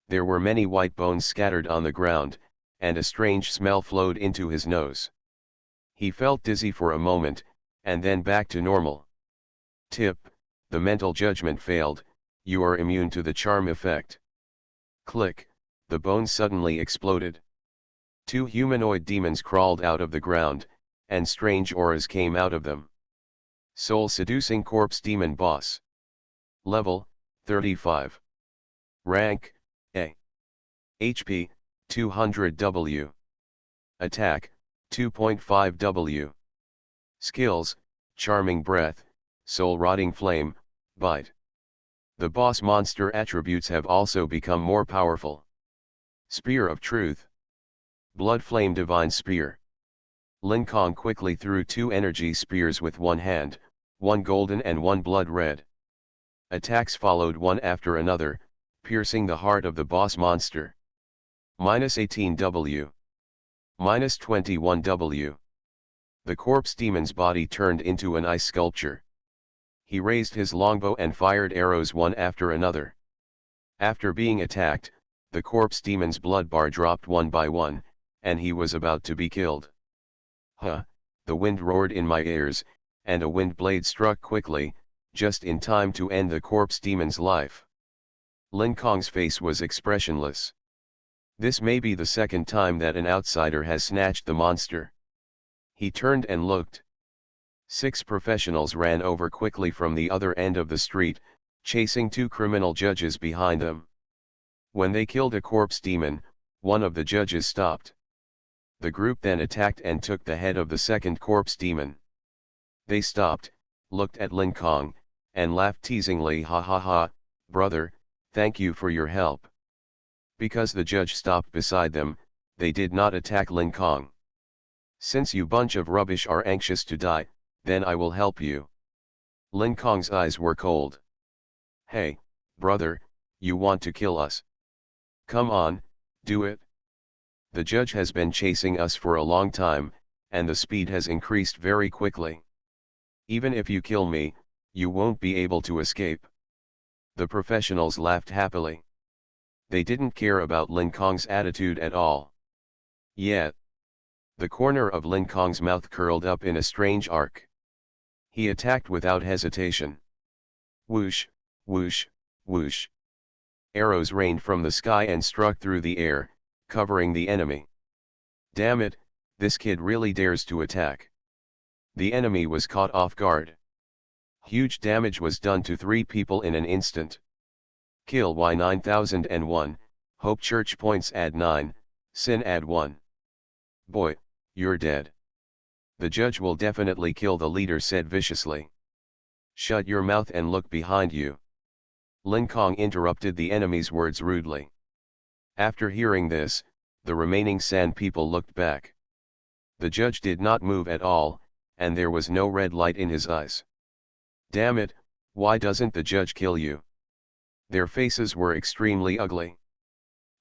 Speaker 1: There were many white bones scattered on the ground, and a strange smell flowed into his nose. He felt dizzy for a moment, and then back to normal. Tip, the mental judgment failed, you are immune to the charm effect. Click, the bones suddenly exploded. 2 humanoid demons crawled out of the ground, and strange auras came out of them. Soul-seducing corpse demon boss. Level, 35. Rank, A. HP, 200W. Attack, 2.5W. Skills, Charming Breath, Soul-Rotting Flame, Bite. The boss monster attributes have also become more powerful. Spear of Truth. Blood Flame Divine Spear. Lin Kong quickly threw 2 energy spears with one hand, one golden and one blood red. Attacks followed one after another, piercing the heart of the boss monster. -18W. -21W. The corpse demon's body turned into an ice sculpture. He raised his longbow and fired arrows one after another. After being attacked, the corpse demon's blood bar dropped one by one, and he was about to be killed. Huh, the wind roared in my ears, and a wind blade struck quickly, just in time to end the corpse demon's life. Lin Kong's face was expressionless. This may be the second time that an outsider has snatched the monster. He turned and looked. 6 professionals ran over quickly from the other end of the street, chasing 2 criminal judges behind them. When they killed a corpse demon, one of the judges stopped. The group then attacked and took the head of the second corpse demon. They stopped, looked at Lin Kong, and laughed teasingly, ha ha ha, brother, thank you for your help. Because the judge stopped beside them, they did not attack Lin Kong. Since you bunch of rubbish are anxious to die, then I will help you. Lin Kong's eyes were cold. Hey, brother, you want to kill us? Come on, do it. The judge has been chasing us for a long time, and the speed has increased very quickly. Even if you kill me, you won't be able to escape. The professionals laughed happily. They didn't care about Lin Kong's attitude at all. Yet, the corner of Lin Kong's mouth curled up in a strange arc. He attacked without hesitation. Whoosh, whoosh, whoosh. Arrows rained from the sky and struck through the air, covering the enemy. Damn it, this kid really dares to attack. The enemy was caught off guard. Huge damage was done to 3 people in an instant. Kill Y9001, Hope Church points add 9, Sin add 1. Boy, you're dead. The judge will definitely kill the leader, said viciously. Shut your mouth and look behind you. Lin Kong interrupted the enemy's words rudely. After hearing this, the remaining San people looked back. The judge did not move at all, and there was no red light in his eyes. Damn it, why doesn't the judge kill you? Their faces were extremely ugly.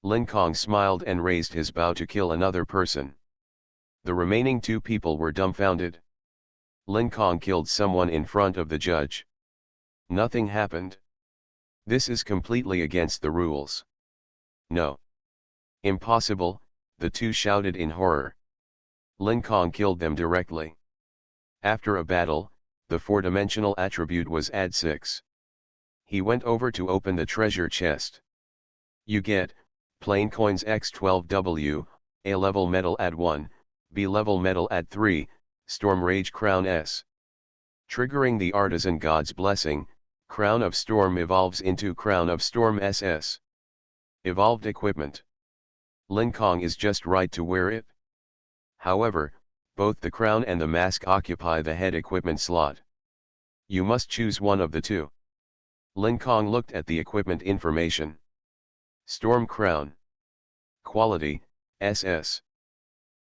Speaker 1: Lin Kong smiled and raised his bow to kill another person. The remaining 2 people were dumbfounded. Lin Kong killed someone in front of the judge. Nothing happened. This is completely against the rules. No. Impossible, the 2 shouted in horror. Lin Kong killed them directly. After a battle, the 4-dimensional attribute was add 6. He went over to open the treasure chest. You get, Plain coins X12W, A level metal add 1, B level metal add 3, Storm Rage Crown S. Triggering the Artisan God's Blessing, Crown of Storm evolves into Crown of Storm SS. Evolved equipment. Lin Kong is just right to wear it. However, both the crown and the mask occupy the head equipment slot. You must choose one of the two. Lin Kong looked at the equipment information. Storm Crown. Quality, SS.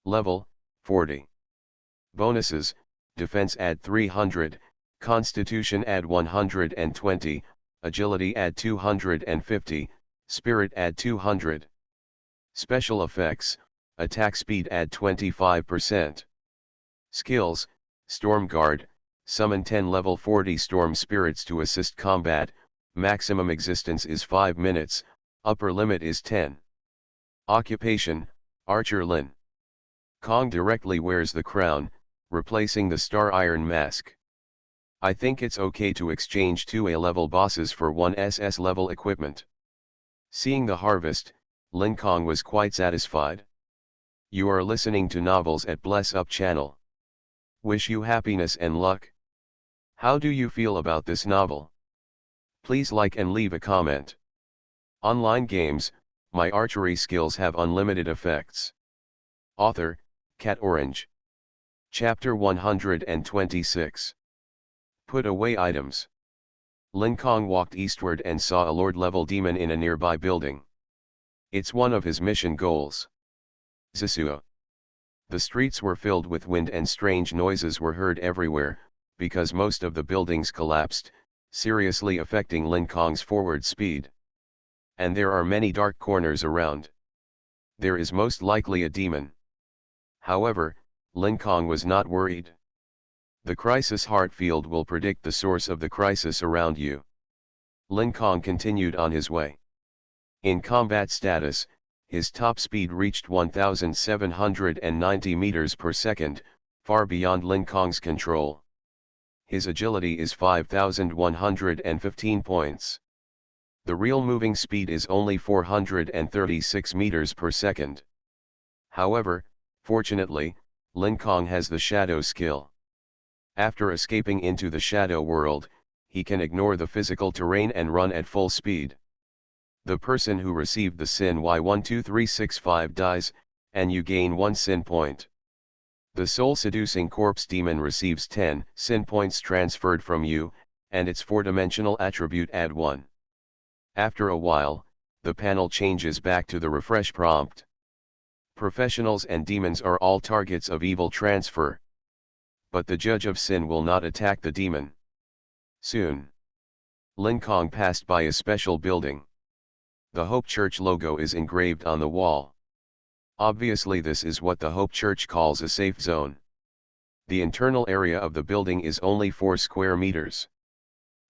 Speaker 1: Level, 40. Bonuses, Defense add 300, Constitution add 120, Agility add 250, Spirit add 200. Special effects, Attack speed add 25%. Skills, Storm Guard, summon 10 level 40 storm spirits to assist combat, maximum existence is 5 minutes, upper limit is 10. Occupation, Archer Lin Kong directly wears the crown, replacing the Star Iron mask. I think it's okay to exchange 2 A-level bosses for 1 SS level equipment. Seeing the harvest, Lin Kong was quite satisfied. You are listening to Novels at Bless Up channel. Wish you happiness and luck. How do you feel about this novel? Please like and leave a comment. Online games, my archery skills have unlimited effects. Author, Cat Orange. Chapter 126. Put away items. Lin Kong walked eastward and saw a Lord-level demon in a nearby building. It's one of his mission goals. Zisuo. The streets were filled with wind and strange noises were heard everywhere, because most of the buildings collapsed, seriously affecting Lin Kong's forward speed. And there are many dark corners around. There is most likely a demon. However, Lin Kong was not worried. The crisis heart field will predict the source of the crisis around you. Lin Kong continued on his way. In combat status, his top speed reached 1,790 meters per second, far beyond Lin Kong's control. His agility is 5,115 points. The real moving speed is only 436 meters per second. However, fortunately, Lin Kong has the shadow skill. After escaping into the shadow world, he can ignore the physical terrain and run at full speed. The person who received the sin Y12365 dies, and you gain 1 sin point. The soul-seducing corpse demon receives 10 sin points transferred from you, and its 4-dimensional attribute add 1. After a while, the panel changes back to the refresh prompt. Professionals and demons are all targets of evil transfer. But the judge of sin will not attack the demon. Soon, Lin Kong passed by a special building. The Hope Church logo is engraved on the wall. Obviously this is what the Hope Church calls a safe zone. The internal area of the building is only 4 square meters.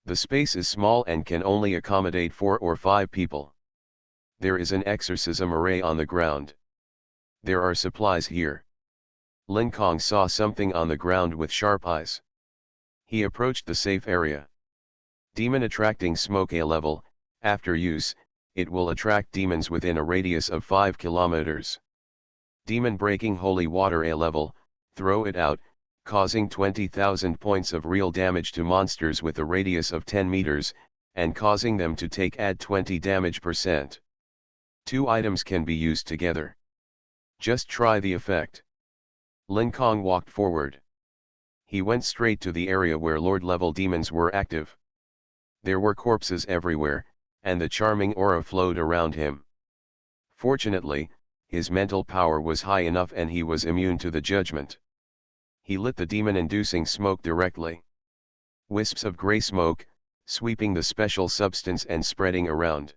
Speaker 1: The space is small and can only accommodate 4 or 5 people. There is an exorcism array on the ground. There are supplies here. Lin Kong saw something on the ground with sharp eyes. He approached the safe area. Demon attracting smoke A level, after use, it will attract demons within a radius of 5 kilometers. Demon breaking holy water A level, throw it out, causing 20,000 points of real damage to monsters with a radius of 10 meters, and causing them to take add 20 damage %. 2 items can be used together. Just try the effect. Lin Kong walked forward. He went straight to the area where Lord-level demons were active. There were corpses everywhere, and the charming aura flowed around him. Fortunately, his mental power was high enough and he was immune to the judgment. He lit the demon-inducing smoke directly. Wisps of gray smoke, sweeping the special substance and spreading around.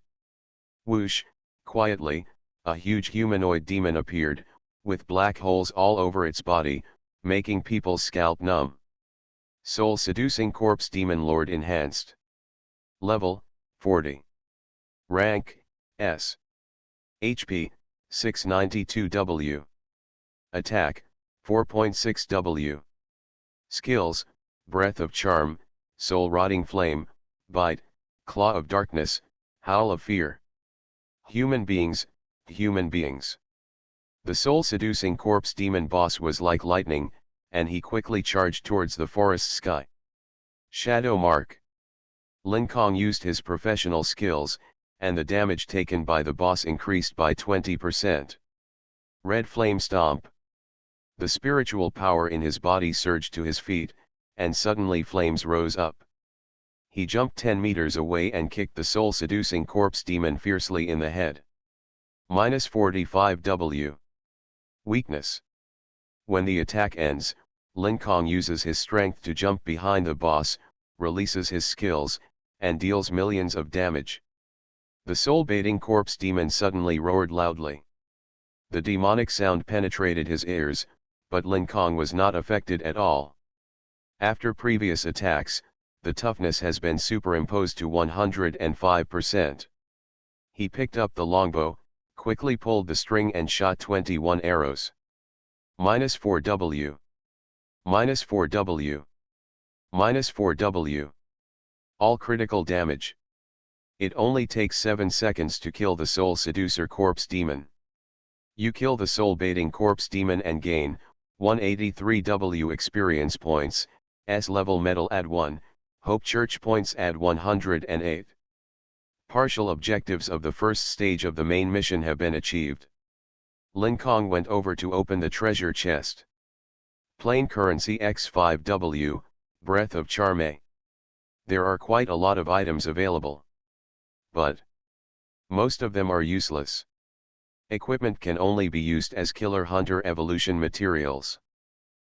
Speaker 1: Whoosh, quietly, a huge humanoid demon appeared, with black holes all over its body, making people's scalp numb. Soul-seducing corpse demon lord enhanced. Level, 40. Rank, S. HP, 692W. Attack, 4.6W. Skills, Breath of Charm, Soul Rotting Flame, Bite, Claw of Darkness, Howl of Fear. Human beings, Human beings. The soul-seducing corpse demon boss was like lightning, and he quickly charged towards the forest sky. Shadow Mark. Lin Kong used his professional skills, and the damage taken by the boss increased by 20%. Red Flame Stomp. The spiritual power in his body surged to his feet, and suddenly flames rose up. He jumped 10 meters away and kicked the soul-seducing corpse demon fiercely in the head. -45W. Weakness. When the attack ends, Lin Kong uses his strength to jump behind the boss, releases his skills, and deals millions of damage. The soul-baiting corpse demon suddenly roared loudly. The demonic sound penetrated his ears, but Lin Kong was not affected at all. After previous attacks, the toughness has been superimposed to 105%. He picked up the longbow, quickly pulled the string and shot 21 arrows. -4W. -4W. -4W. All critical damage. It only takes 7 seconds to kill the soul seducer corpse demon. You kill the soul baiting corpse demon and gain 183W experience points, S-level medal add 1, Hope Church points add 108. Partial objectives of the first stage of the main mission have been achieved. Lin Kong went over to open the treasure chest. Plain currency X5W, Breath of Charme. There are quite a lot of items available. But most of them are useless. Equipment can only be used as killer hunter evolution materials.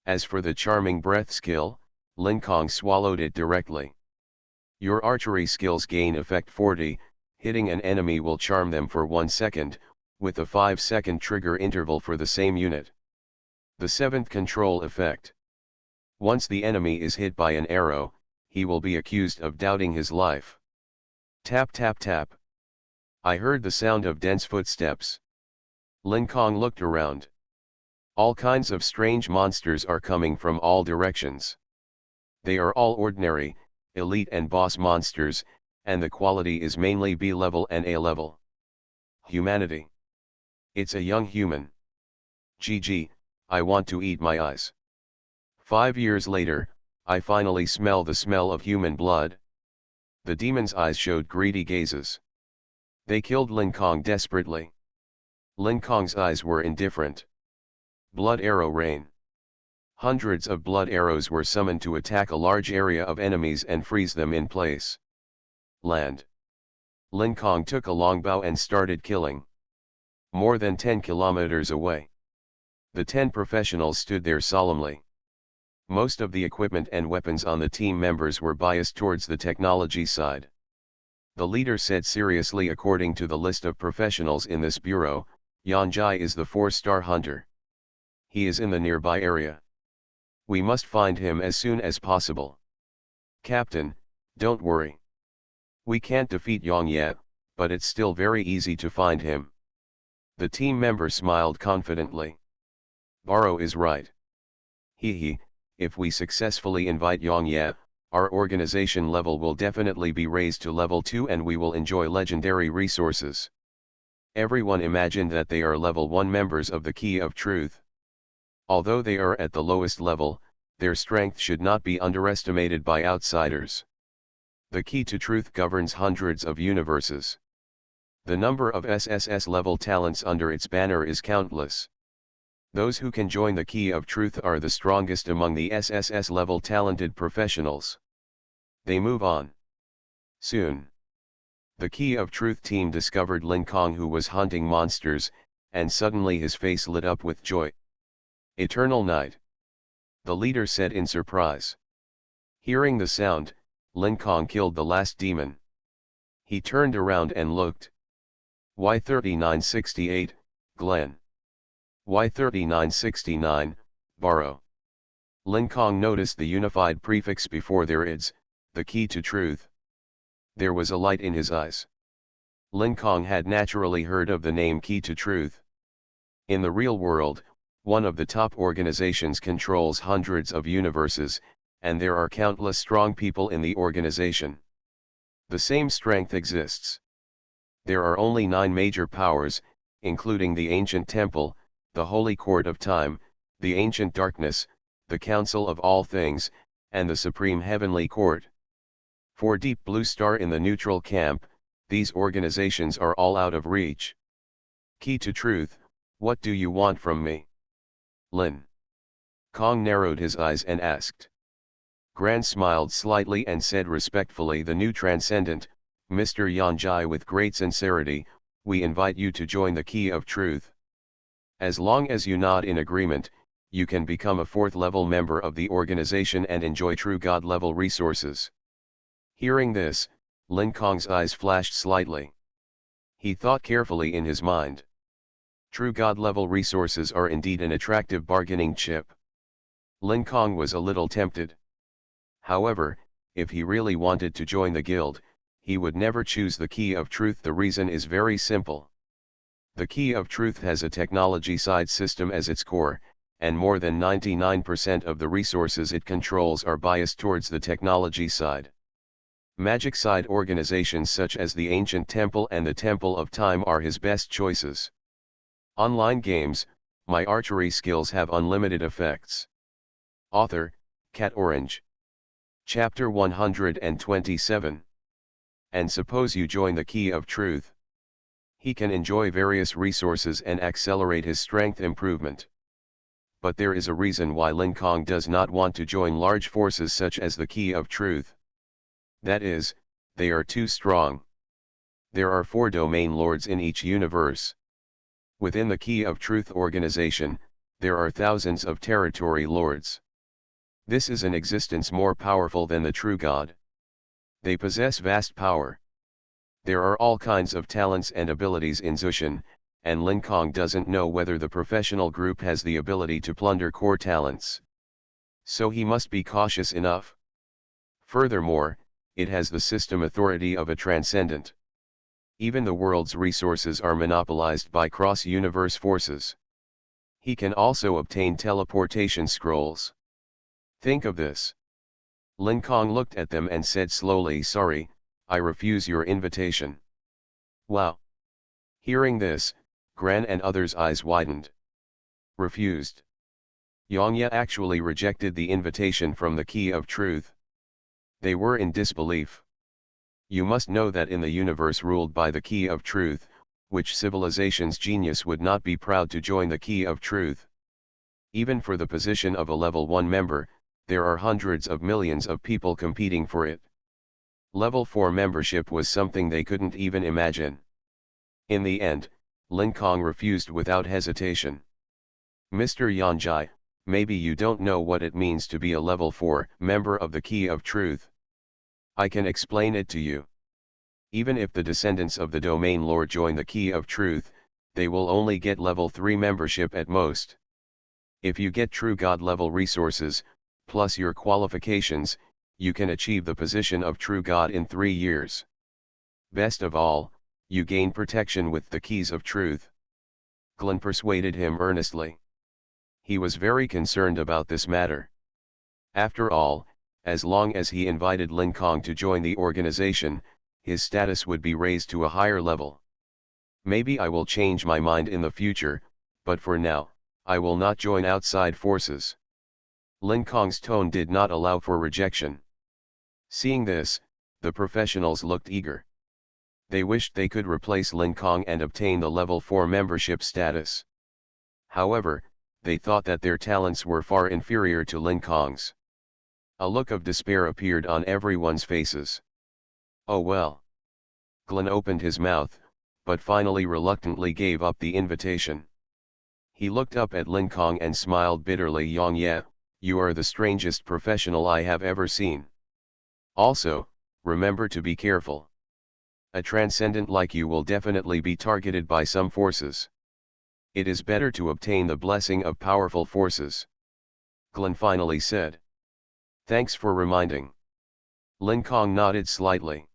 Speaker 1: As for the charming breath skill, Lin Kong swallowed it directly. Your archery skills gain effect 40, hitting an enemy will charm them for 1 second, with a 5-second trigger interval for the same unit. The 7th control effect. Once the enemy is hit by an arrow, he will be accused of doubting his life. Tap tap tap. I heard the sound of dense footsteps. Lin Kong looked around. All kinds of strange monsters are coming from all directions. They are all ordinary, elite and boss monsters, and the quality is mainly B level and A level. Humanity. It's a young human. GG, I want to eat my eyes. 5 years later, I finally smell the smell of human blood. The demon's eyes showed greedy gazes. They killed Lin Kong desperately. Lin Kong's eyes were indifferent. Blood arrow rain. Hundreds of blood arrows were summoned to attack a large area of enemies and freeze them in place. Land. Lin Kong took a longbow and started killing. More than 10 kilometers away. The 10 professionals stood there solemnly. Most of the equipment and weapons on the team members were biased towards the technology side. The leader said seriously, according to the list of professionals in this bureau, Yan Jai is the 4-star hunter. He is in the nearby area. We must find him as soon as possible. Captain, don't worry. We can't defeat Yang yet, but it's still very easy to find him. The team member smiled confidently. Baro is right. If we successfully invite Yang Ye, our organization level will definitely be raised to level 2 and we will enjoy legendary resources. Everyone imagined that they are level 1 members of the Key of Truth. Although they are at the lowest level, their strength should not be underestimated by outsiders. The Key to Truth governs hundreds of universes. The number of SSS level talents under its banner is countless. Those who can join the Key of Truth are the strongest among the SSS level talented professionals. They move on. Soon. The Key of Truth team discovered Lin Kong, who was hunting monsters, and suddenly his face lit up with joy. Eternal night. The leader said in surprise. Hearing the sound, Lin Kong killed the last demon. He turned around and looked. Y3968, Glenn. Y3969, Baro. Lin Kong noticed the unified prefix before their ids, the Key to Truth. There was a light in his eyes. Lin Kong had naturally heard of the name Key to Truth. In the real world, one of the top organizations controls hundreds of universes, and there are countless strong people in the organization. The same strength exists. There are only 9 major powers, including the ancient temple, the holy court of time, the ancient darkness, the council of all things, and the supreme heavenly court. For Deep Blue Star in the neutral camp, these organizations are all out of reach. Key to truth, what do you want from me? Lin Kong narrowed his eyes and asked. Gran smiled slightly and said respectfully, the new transcendent, Mr. Yanjai, with great sincerity, we invite you to join the Key of Truth. As long as you nod in agreement, you can become a 4th level member of the organization and enjoy true God level resources. Hearing this, Lin Kong's eyes flashed slightly. He thought carefully in his mind. True God level resources are indeed an attractive bargaining chip. Lin Kong was a little tempted. However, if he really wanted to join the guild, he would never choose the Key of Truth. The reason is very simple. The Key of Truth has a technology side system as its core, and more than 99% of the resources it controls are biased towards the technology side. Magic side organizations such as the Ancient Temple and the Temple of Time are his best choices. Online games, my archery skills have unlimited effects. Author, Cat Orange. Chapter 127. And suppose you join the Key of Truth. He can enjoy various resources and accelerate his strength improvement. But there is a reason why Lin Kong does not want to join large forces such as the Key of Truth. That is, they are too strong. There are 4 domain lords in each universe. Within the Key of Truth organization, there are thousands of territory lords. This is an existence more powerful than the true God. They possess vast power. There are all kinds of talents and abilities in Zushan, and Lin Kong doesn't know whether the professional group has the ability to plunder core talents. So he must be cautious enough. Furthermore, it has the system authority of a transcendent. Even the world's resources are monopolized by cross-universe forces. He can also obtain teleportation scrolls. Think of this. Lin Kong looked at them and said slowly, sorry, I refuse your invitation. Wow. Hearing this, Gran and others' eyes widened. Refused. Yongya actually rejected the invitation from the Key of Truth. They were in disbelief. You must know that in the universe ruled by the Key of Truth, which civilization's genius would not be proud to join the Key of Truth? Even for the position of a level 1 member, there are hundreds of millions of people competing for it. Level 4 membership was something they couldn't even imagine. In the end, Lin Kong refused without hesitation. Mr. Yanjai, maybe you don't know what it means to be a level 4 member of the Key of Truth. I can explain it to you. Even if the descendants of the Domain Lord join the Key of Truth, they will only get level 3 membership at most. If you get true God level resources, plus your qualifications, you can achieve the position of true God in 3 years. Best of all, you gain protection with the Keys of Truth. Glenn persuaded him earnestly. He was very concerned about this matter. After all, as long as he invited Lin Kong to join the organization, his status would be raised to a higher level. Maybe I will change my mind in the future, but for now, I will not join outside forces. Lin Kong's tone did not allow for rejection. Seeing this, the professionals looked eager. They wished they could replace Lin Kong and obtain the level 4 membership status. However, they thought that their talents were far inferior to Lin Kong's. A look of despair appeared on everyone's faces. Oh well. Glenn opened his mouth, but finally reluctantly gave up the invitation. He looked up at Lin Kong and smiled bitterly. Yongye, you are the strangest professional I have ever seen. Also, remember to be careful. A transcendent like you will definitely be targeted by some forces. It is better to obtain the blessing of powerful forces. Glenn finally said. Thanks for reminding. Lin Kong nodded slightly.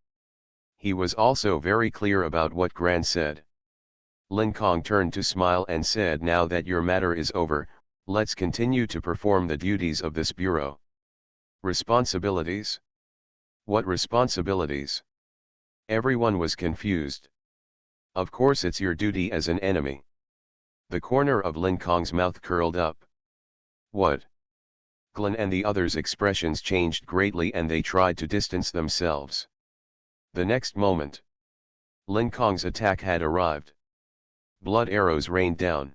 Speaker 1: He was also very clear about what Gran said. Lin Kong turned to smile and said, now that your matter is over, let's continue to perform the duties of this bureau. Responsibilities? What responsibilities? Everyone was confused. Of course it's your duty as an enemy. The corner of Lin Kong's mouth curled up. What? Glenn and the others' expressions changed greatly and they tried to distance themselves. The next moment, Lin Kong's attack had arrived. Blood arrows rained down.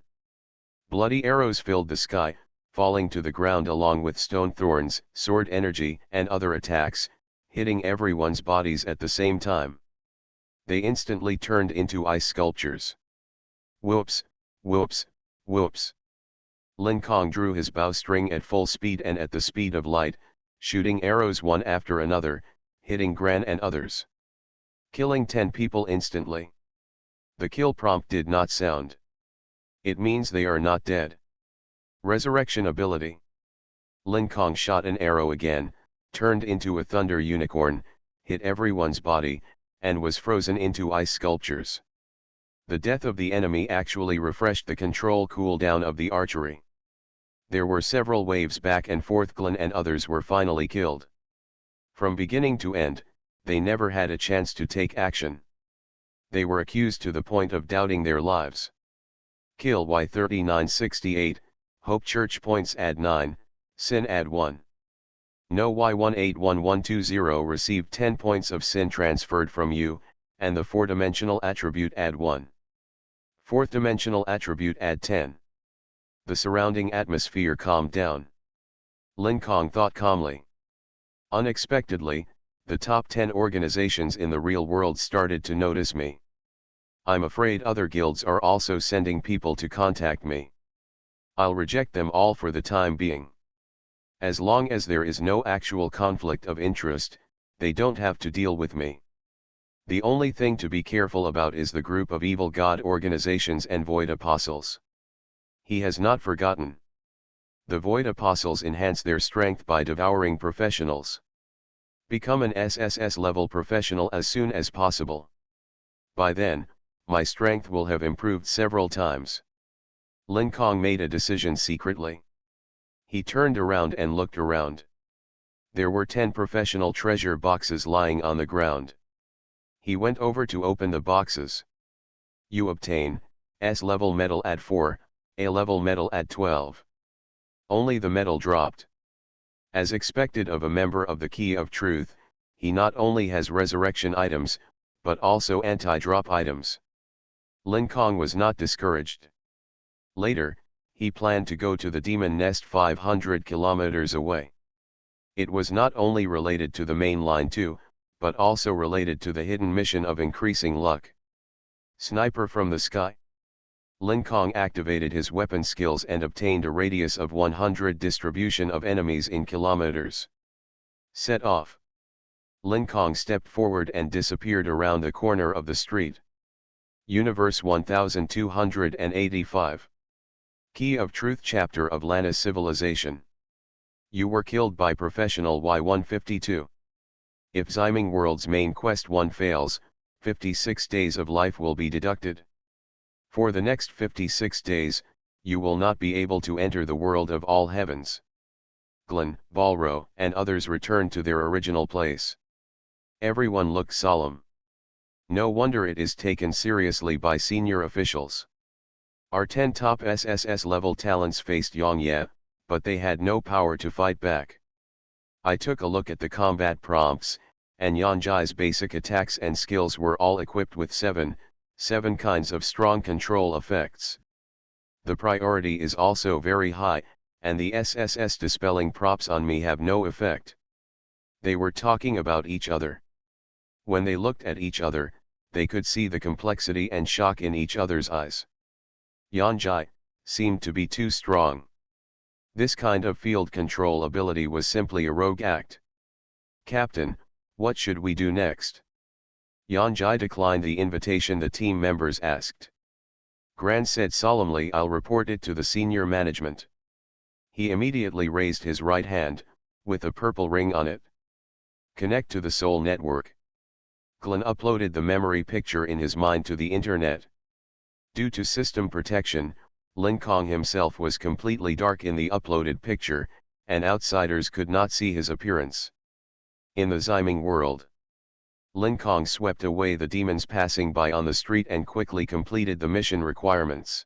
Speaker 1: Bloody arrows filled the sky, falling to the ground along with stone thorns, sword energy, and other attacks, hitting everyone's bodies at the same time. They instantly turned into ice sculptures. Whoops, whoops, whoops. Lin Kong drew his bowstring at full speed and at the speed of light, shooting arrows one after another, hitting Gran and others. Killing 10 people instantly. The kill prompt did not sound. It means they are not dead. Resurrection ability. Lin Kong shot an arrow again, turned into a thunder unicorn, hit everyone's body, and was frozen into ice sculptures. The death of the enemy actually refreshed the control cooldown of the archery. There were several waves back and forth. Glenn and others were finally killed. From beginning to end, they never had a chance to take action. They were accused to the point of doubting their lives. Kill Y3968, Hope Church points add 9, Sin add 1. No Y181120 received 10 points of Sin transferred from you, and the 4-dimensional attribute add 1. 4th dimensional attribute add 10. The surrounding atmosphere calmed down. Lin Kong thought calmly. Unexpectedly, the top 10 organizations in the real world started to notice me. I'm afraid other guilds are also sending people to contact me. I'll reject them all for the time being. As long as there is no actual conflict of interest, they don't have to deal with me. The only thing to be careful about is the group of evil god organizations and Void Apostles. He has not forgotten. The Void Apostles enhance their strength by devouring professionals. Become an SSS level professional as soon as possible. By then, my strength will have improved several times. Lin Kong made a decision secretly. He turned around and looked around. There were 10 professional treasure boxes lying on the ground. He went over to open the boxes. You obtain S-level metal at 4, A-level metal at 12. Only the metal dropped. As expected of a member of the Key of Truth, he not only has resurrection items, but also anti-drop items. Lin Kong was not discouraged. Later, he planned to go to the Demon Nest 500 kilometers away. It was not only related to the main line too, but also related to the hidden mission of increasing luck. Sniper from the sky. Lin Kong activated his weapon skills and obtained a radius of 100 distribution of enemies in kilometers. Set off. Lin Kong stepped forward and disappeared around the corner of the street. Universe 1285. Key of Truth chapter of Lana's civilization. You were killed by professional Y152. If Zyming World's main quest 1 fails, 56 days of life will be deducted. For the next 56 days, you will not be able to enter the world of all heavens. Glenn, Balro, and others returned to their original place. Everyone looked solemn. No wonder it is taken seriously by senior officials. Our 10 top SSS level talents faced Yongye, but they had no power to fight back. I took a look at the combat prompts, and Yonjai's basic attacks and skills were all equipped with 7 kinds of strong control effects. The priority is also very high, and the SSS dispelling props on me have no effect. They were talking about each other. When they looked at each other, they could see the complexity and shock in each other's eyes. Yonjai seemed to be too strong. This kind of field control ability was simply a rogue act. Captain, what should we do next? Yonjai declined the invitation the team members asked. Gran said solemnly, I'll report it to the senior management. He immediately raised his right hand, with a purple ring on it. Connect to the Soul Network. Glenn uploaded the memory picture in his mind to the internet. Due to system protection, Lin Kong himself was completely dark in the uploaded picture, and outsiders could not see his appearance. In the Zyming world, Lin Kong swept away the demons passing by on the street and quickly completed the mission requirements.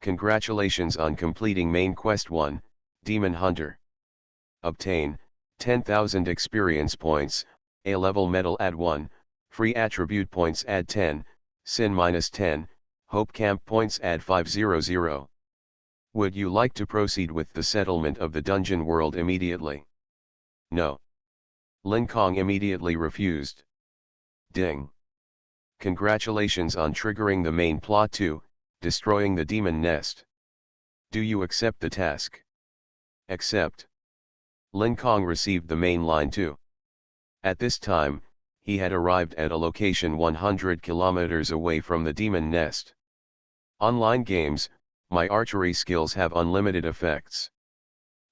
Speaker 1: Congratulations on completing main quest 1, Demon Hunter. Obtain 10,000 experience points, A-level medal add 1, free attribute points add 10, sin minus 10, hope camp points add 500. Would you like to proceed with the settlement of the dungeon world immediately? No. Lin Kong immediately refused. Ding. Congratulations on triggering the main plot 2, destroying the demon nest. Do you accept the task? Accept. Lin Kong received the main line 2. At this time, he had arrived at a location 100 kilometers away from the demon nest. Online games, my archery skills have unlimited effects.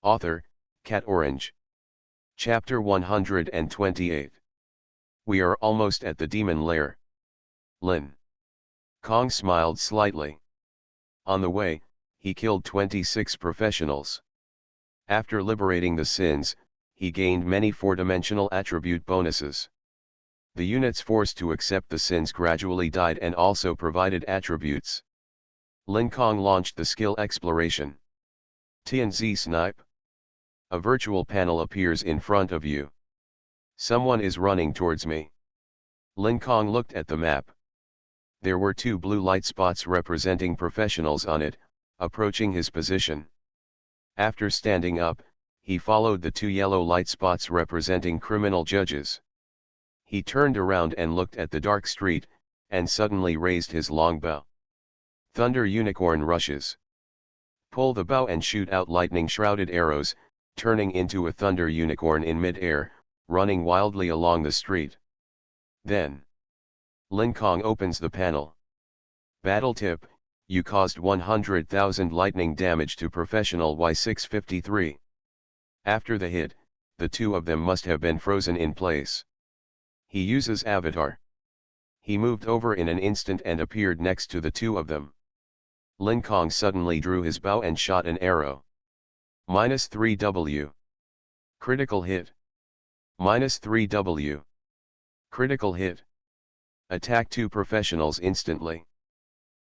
Speaker 1: Author, Cat Orange. Chapter 128. We are almost at the demon lair. Lin Kong smiled slightly. On the way, he killed 26 professionals. After liberating the sins, he gained many 4-dimensional attribute bonuses. The units forced to accept the sins gradually died and also provided attributes. Lin Kong launched the skill exploration. TNZ Snipe. A virtual panel appears in front of you. Someone is running towards me. Lin Kong looked at the map. There were 2 blue light spots representing professionals on it, approaching his position. After standing up, he followed the 2 yellow light spots representing criminal judges. He turned around and looked at the dark street, and suddenly raised his long bow. Thunder Unicorn rushes. Pull the bow and shoot out lightning-shrouded arrows, turning into a thunder unicorn in mid-air, running wildly along the street. Then, Lin Kong opens the panel. Battle tip, you caused 100,000 lightning damage to professional Y653. After the hit, the 2 of them must have been frozen in place. He uses Avatar. He moved over in an instant and appeared next to the 2 of them. Lin Kong suddenly drew his bow and shot an arrow. -3W. Critical hit. -3W. Critical hit. Attack 2 professionals instantly.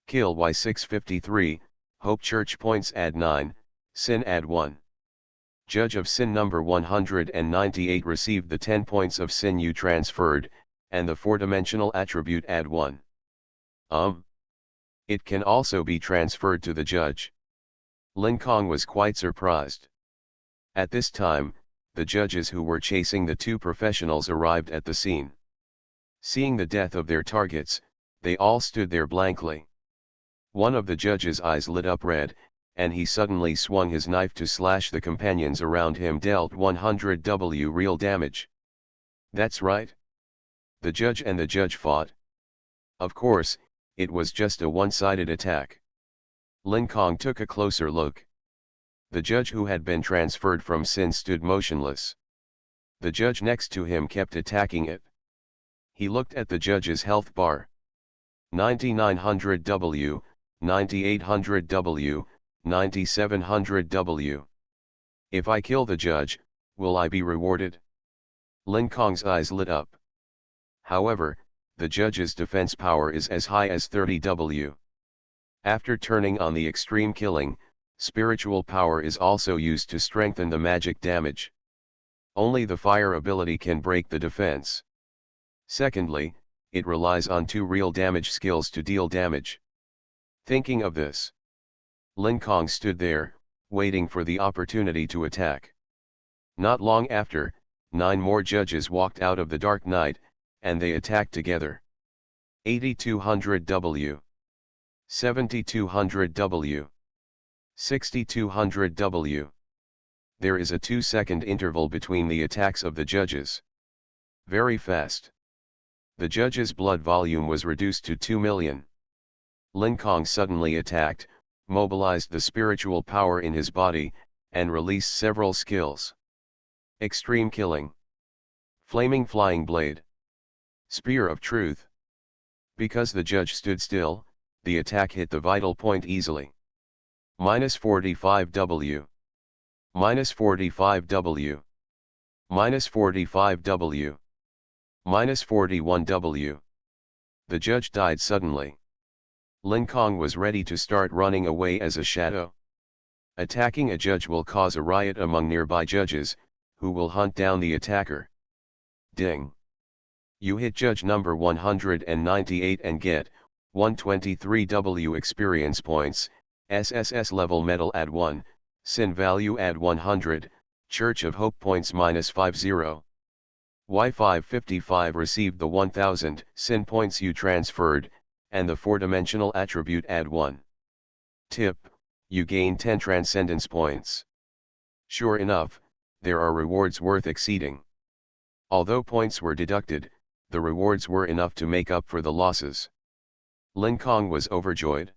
Speaker 1: Kill Y653, Hope Church points add 9, Sin add 1. Judge of Sin number 198 received the 10 points of Sin you transferred, and the 4-dimensional attribute add 1. It can also be transferred to the judge. Lin Kong was quite surprised. At this time, the judges who were chasing the 2 professionals arrived at the scene. Seeing the death of their targets, they all stood there blankly. One of the judges' eyes lit up red, and he suddenly swung his knife to slash the companions around him, dealt 100W real damage. That's right. The judge and the judge fought. Of course, it was just a one-sided attack. Lin Kong took a closer look. The judge who had been transferred from Sin stood motionless. The judge next to him kept attacking it. He looked at the judge's health bar. 9900W, 9800W, 9700W. If I kill the judge, will I be rewarded? Lin Kong's eyes lit up. However, the judge's defense power is as high as 30W. After turning on the extreme killing, spiritual power is also used to strengthen the magic damage. Only the fire ability can break the defense. Secondly, it relies on 2 real damage skills to deal damage. Thinking of this, Lin Kong stood there, waiting for the opportunity to attack. Not long after, 9 more judges walked out of the dark night, and they attacked together. 8200W. 7200W. 6200W. There is a 2-second interval between the attacks of the judges. Very fast. The judge's blood volume was reduced to 2 million. Lin Kong suddenly attacked, mobilized the spiritual power in his body, and released several skills. Extreme Killing. Flaming Flying Blade. Spear of Truth. Because the judge stood still, the attack hit the vital point easily. -45W. -45W. -45W. Minus 41W. The judge died suddenly. Lin Kong was ready to start running away as a shadow. Attacking a judge will cause a riot among nearby judges, who will hunt down the attacker. Ding. You hit judge number 198 and get 123W experience points, SSS level medal add 1, sin value add 100, Church of Hope points minus 50. Y555 received the 1000 sin points you transferred, and the 4-dimensional attribute add 1. Tip, you gain 10 transcendence points. Sure enough, there are rewards worth exceeding. Although points were deducted, the rewards were enough to make up for the losses. Lin Kong was overjoyed.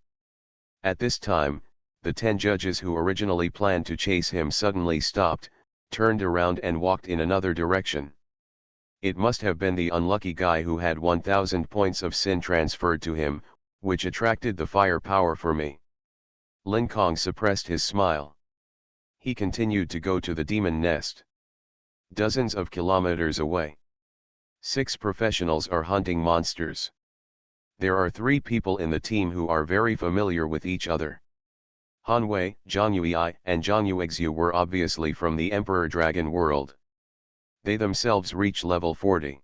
Speaker 1: At this time, the 10 judges who originally planned to chase him suddenly stopped, turned around and walked in another direction. It must have been the unlucky guy who had 1000 points of sin transferred to him, which attracted the firepower for me. Lin Kong suppressed his smile. He continued to go to the demon nest. Dozens of kilometers away. 6 professionals are hunting monsters. There are 3 people in the team who are very familiar with each other. Han Wei, Zhang Yui, and Zhang Yuexu were obviously from the Emperor Dragon world. They themselves reach level 40.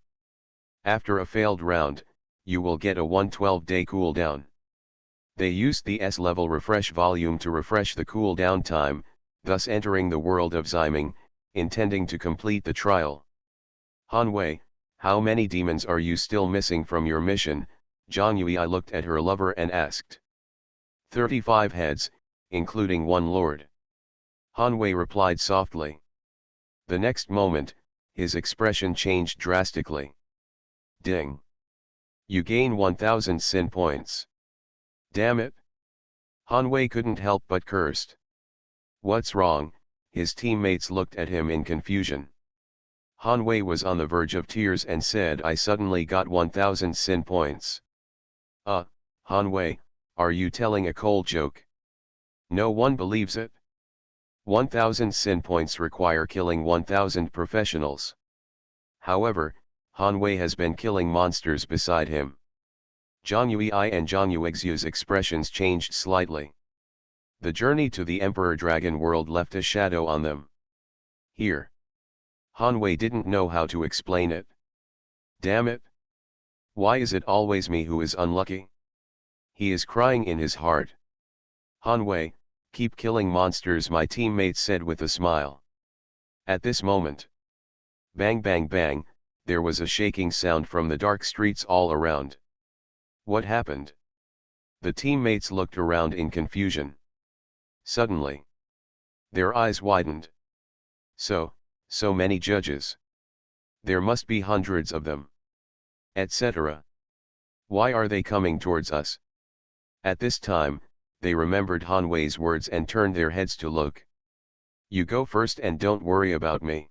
Speaker 1: After a failed round, you will get a 112-day cooldown. They used the S-level refresh volume to refresh the cooldown time, thus entering the world of Ziming, intending to complete the trial. Han Wei, how many demons are you still missing from your mission? Zhang Yui looked at her lover and asked. 35 heads, including 1 lord. Han Wei replied softly. The next moment, his expression changed drastically. Ding. You gain 1000 sin points. Damn it. Han Wei couldn't help but cursed. What's wrong? His teammates looked at him in confusion. Han Wei was on the verge of tears and said, I suddenly got 1000 sin points. Han Wei, are you telling a cold joke? No one believes it. 1000 sin points require killing 1000 professionals. However, Han Wei has been killing monsters beside him. Zhang Yui and Zhang Yuexu's expressions changed slightly. The journey to the Emperor Dragon world left a shadow on them. Here. Han Wei didn't know how to explain it. Damn it. Why is it always me who is unlucky? He is crying in his heart. Han Wei, keep killing monsters, my teammate said with a smile. At this moment. Bang bang bang, there was a shaking sound from the dark streets all around. What happened? The teammates looked around in confusion. Suddenly. Their eyes widened. So many judges. There must be hundreds of them. Etc. Why are they coming towards us? At this time, they remembered Han Wei's words and turned their heads to look. You go first and don't worry about me.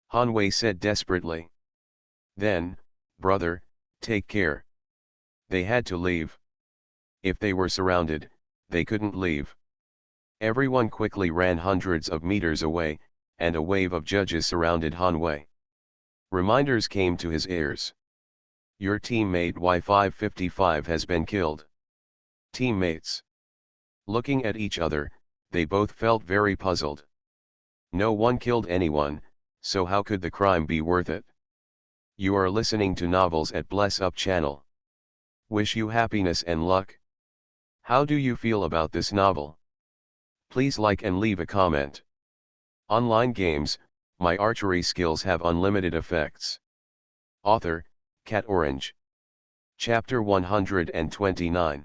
Speaker 1: Han Wei said desperately. Then, brother, take care. They had to leave. If they were surrounded, they couldn't leave. Everyone quickly ran hundreds of meters away, and a wave of judges surrounded Han Wei. Reminders came to his ears. Your teammate Y555 has been killed. Teammates. Looking at each other, they both felt very puzzled. No one killed anyone, so how could the crime be worth it? You are listening to Novels at Bless Up channel. Wish you happiness and luck. How do you feel about this novel? Please like and leave a comment. Online games, my archery skills have unlimited effects. Author, Cat Orange. Chapter 129.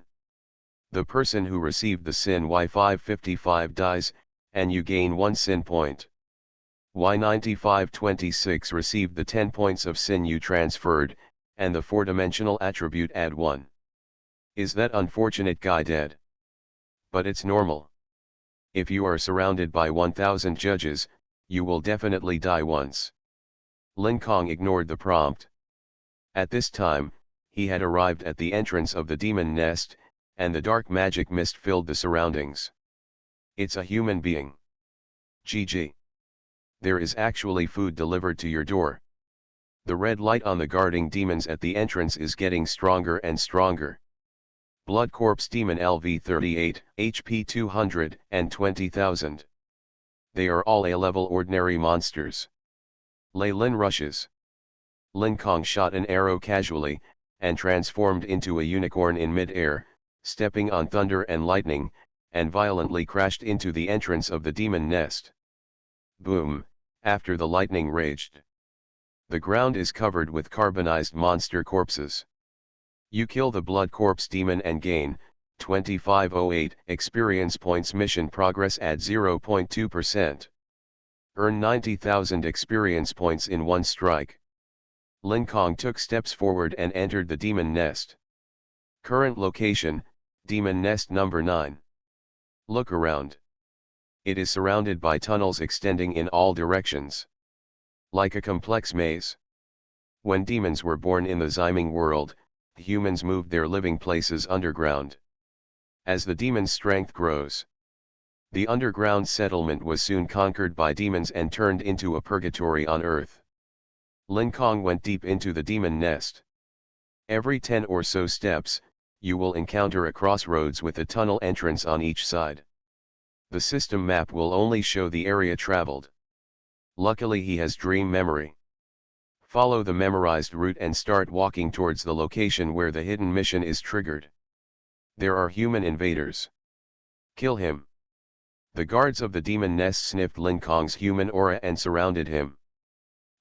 Speaker 1: The person who received the sin Y555 dies, and you gain 1 sin point. Y9526 received the 10 points of sin you transferred, and the 4-dimensional attribute add 1. Is that unfortunate guy dead? But it's normal. If you are surrounded by 1000 judges, you will definitely die once. Lin Kong ignored the prompt. At this time, he had arrived at the entrance of the demon nest, and the dark magic mist filled the surroundings. It's a human being. GG. There is actually food delivered to your door. The red light on the guarding demons at the entrance is getting stronger and stronger. Blood Corpse Demon LV38, HP 200, and 20,000. They are all A-level ordinary monsters. Lei Lin rushes. Lin Kong shot an arrow casually, and transformed into a unicorn in mid-air, stepping on thunder and lightning, and violently crashed into the entrance of the demon nest. Boom, after the lightning raged. The ground is covered with carbonized monster corpses. You kill the Blood Corpse Demon and gain 2508 experience points. Mission progress at 0.2%. Earn 90,000 experience points in one strike. Lin Kong took steps forward and entered the demon nest. Current location, demon nest number 9. Look around. It is surrounded by tunnels extending in all directions. Like a complex maze. When demons were born in the Zyming world, humans moved their living places underground. As the demons' strength grows, the underground settlement was soon conquered by demons and turned into a purgatory on Earth. Lin Kong went deep into the demon nest. Every 10 or so steps, you will encounter a crossroads with a tunnel entrance on each side. The system map will only show the area traveled. Luckily he has dream memory. Follow the memorized route and start walking towards the location where the hidden mission is triggered. There are human invaders. Kill him. The guards of the demon nest sniffed Lin Kong's human aura and surrounded him.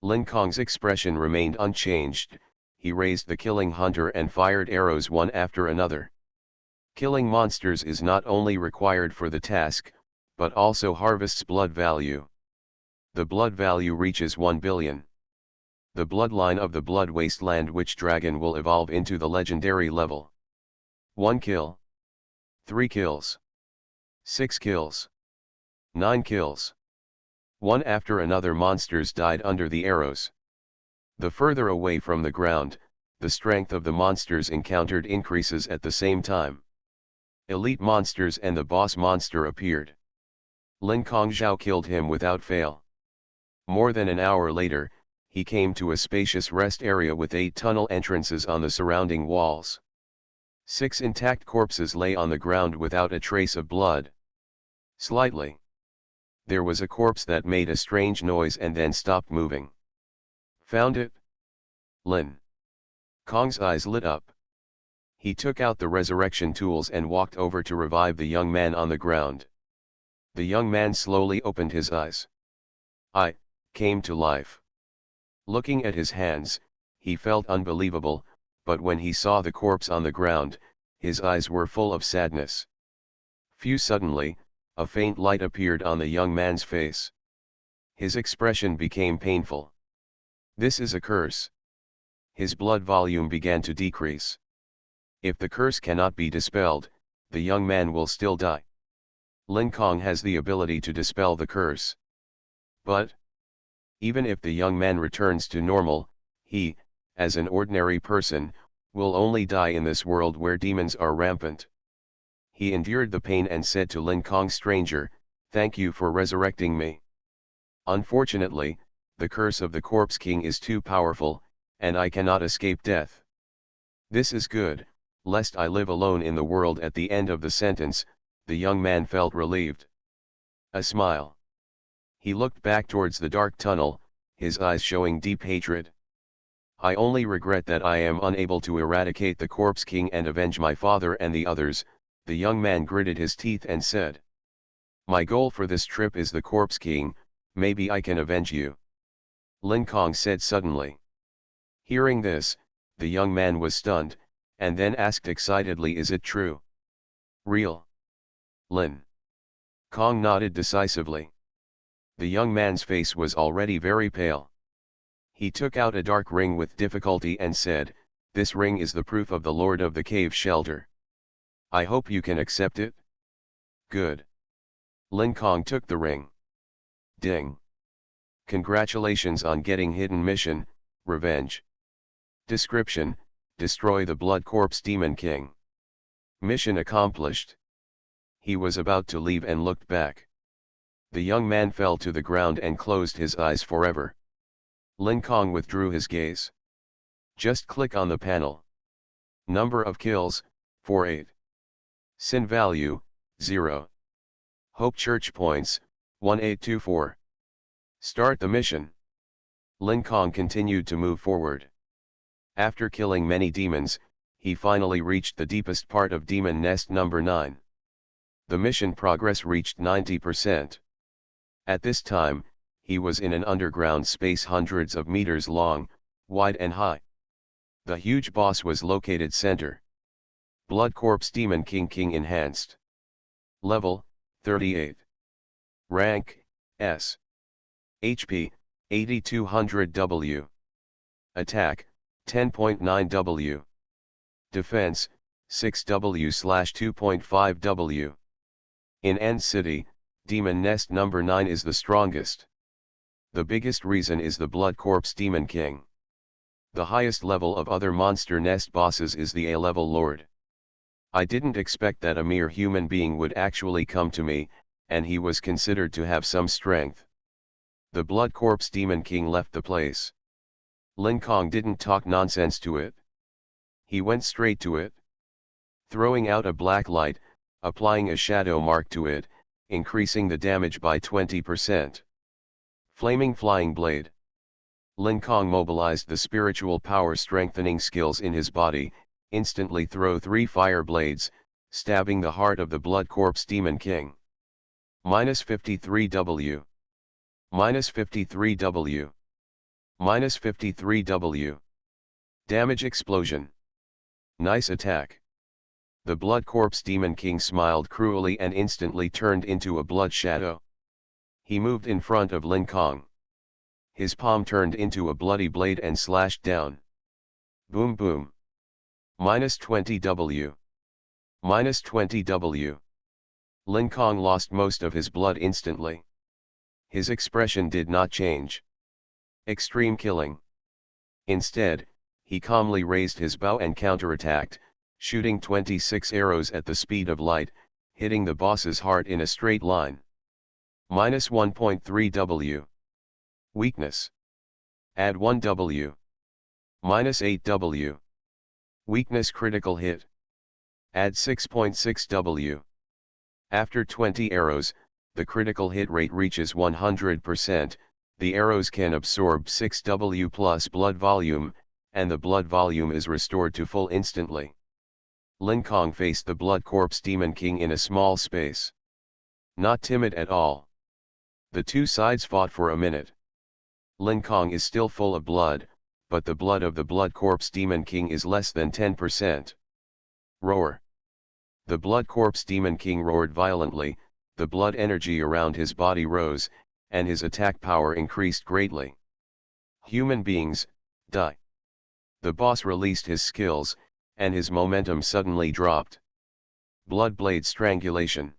Speaker 1: Lin Kong's expression remained unchanged. He raised the killing hunter and fired arrows one after another. Killing monsters is not only required for the task, but also harvests blood value. The blood value reaches 1 billion. The bloodline of the Blood Wasteland Witch Dragon will evolve into the legendary level. 1 kill. 3 kills. 6 kills. 9 kills. One after another monsters died under the arrows. The further away from the ground, the strength of the monsters encountered increases at the same time. Elite monsters and the boss monster appeared. Lin Kong Zhao killed him without fail. More than an hour later, he came to a spacious rest area with 8 tunnel entrances on the surrounding walls. 6 intact corpses lay on the ground without a trace of blood. Slightly. There was a corpse that made a strange noise and then stopped moving. Found it? Lin Kong's eyes lit up. He took out the resurrection tools and walked over to revive the young man on the ground. The young man slowly opened his eyes. I came to life. Looking at his hands, he felt unbelievable, but when he saw the corpse on the ground, his eyes were full of sadness. Suddenly, a faint light appeared on the young man's face. His expression became painful. This is a curse. His blood volume began to decrease. If the curse cannot be dispelled, the young man will still die. Lin Kong has the ability to dispel the curse. But even if the young man returns to normal, he, as an ordinary person, will only die in this world where demons are rampant. He endured the pain and said to Lin Kong, "Stranger, thank you for resurrecting me. Unfortunately, the curse of the Corpse King is too powerful, and I cannot escape death. This is good, lest I live alone in the world." At the end of the sentence, the young man felt relieved. A smile. He looked back towards the dark tunnel, his eyes showing deep hatred. "I only regret that I am unable to eradicate the Corpse King and avenge my father and the others." The young man gritted his teeth and said, "My goal for this trip is the Corpse King, maybe I can avenge you," Lin Kong said suddenly. Hearing this, the young man was stunned, and then asked excitedly, "Is it true? Real?" Lin Kong nodded decisively. The young man's face was already very pale. He took out a dark ring with difficulty and said, "This ring is the proof of the Lord of the Cave Shelter. I hope you can accept it?" "Good." Lin Kong took the ring. Ding. "Congratulations on getting hidden mission, revenge." Description: destroy the Blood Corpse Demon King. Mission accomplished. He was about to leave and looked back. The young man fell to the ground and closed his eyes forever. Lin Kong withdrew his gaze. Just click on the panel. Number of kills, 48. Sin value, 0. Hope Church points, 1824. Start the mission. Lin Kong continued to move forward. After killing many demons, he finally reached the deepest part of Demon Nest number 9. The mission progress reached 90%. At this time, he was in an underground space hundreds of meters long, wide and high. The huge boss was located center. Blood Corpse Demon King enhanced. Level, 38. Rank, S. HP, 8200W. Attack, 10.9W. Defense, 6W/2.5W. In End City, Demon Nest number 9 is the strongest. The biggest reason is the Blood Corpse Demon King. The highest level of other monster nest bosses is the A-level Lord. I didn't expect that a mere human being would actually come to me, and he was considered to have some strength. The Blood Corpse Demon King left the place. Lin Kong didn't talk nonsense to it. He went straight to it. Throwing out a black light, applying a shadow mark to it, increasing the damage by 20%. Flaming Flying Blade. Lin Kong mobilized the spiritual power strengthening skills in his body, instantly throw 3 fire blades, stabbing the heart of the Blood Corpse Demon King. -53W. -53W. -53W. Damage explosion. Nice attack. The Blood Corpse Demon King smiled cruelly and instantly turned into a blood shadow. He moved in front of Lin Kong. His palm turned into a bloody blade and slashed down. Boom boom. -20W. -20W. Lin Kong lost most of his blood instantly. His expression did not change. Extreme killing. Instead, he calmly raised his bow and counterattacked, shooting 26 arrows at the speed of light, hitting the boss's heart in a straight line. -1.3W. Weakness. Add 1W. -8W. Weakness critical hit. Add 6.6W. After 20 arrows, the critical hit rate reaches 100%, the arrows can absorb 6W plus blood volume, and the blood volume is restored to full instantly. Lin Kong faced the Blood Corpse Demon King in a small space. Not timid at all. The two sides fought for a minute. Lin Kong is still full of blood, but the blood of the Blood Corpse Demon King is less than 10%. Roar. The Blood Corpse Demon King roared violently, the blood energy around his body rose, and his attack power increased greatly. Human beings, die. The boss released his skills, and his momentum suddenly dropped. Blood Blade Strangulation.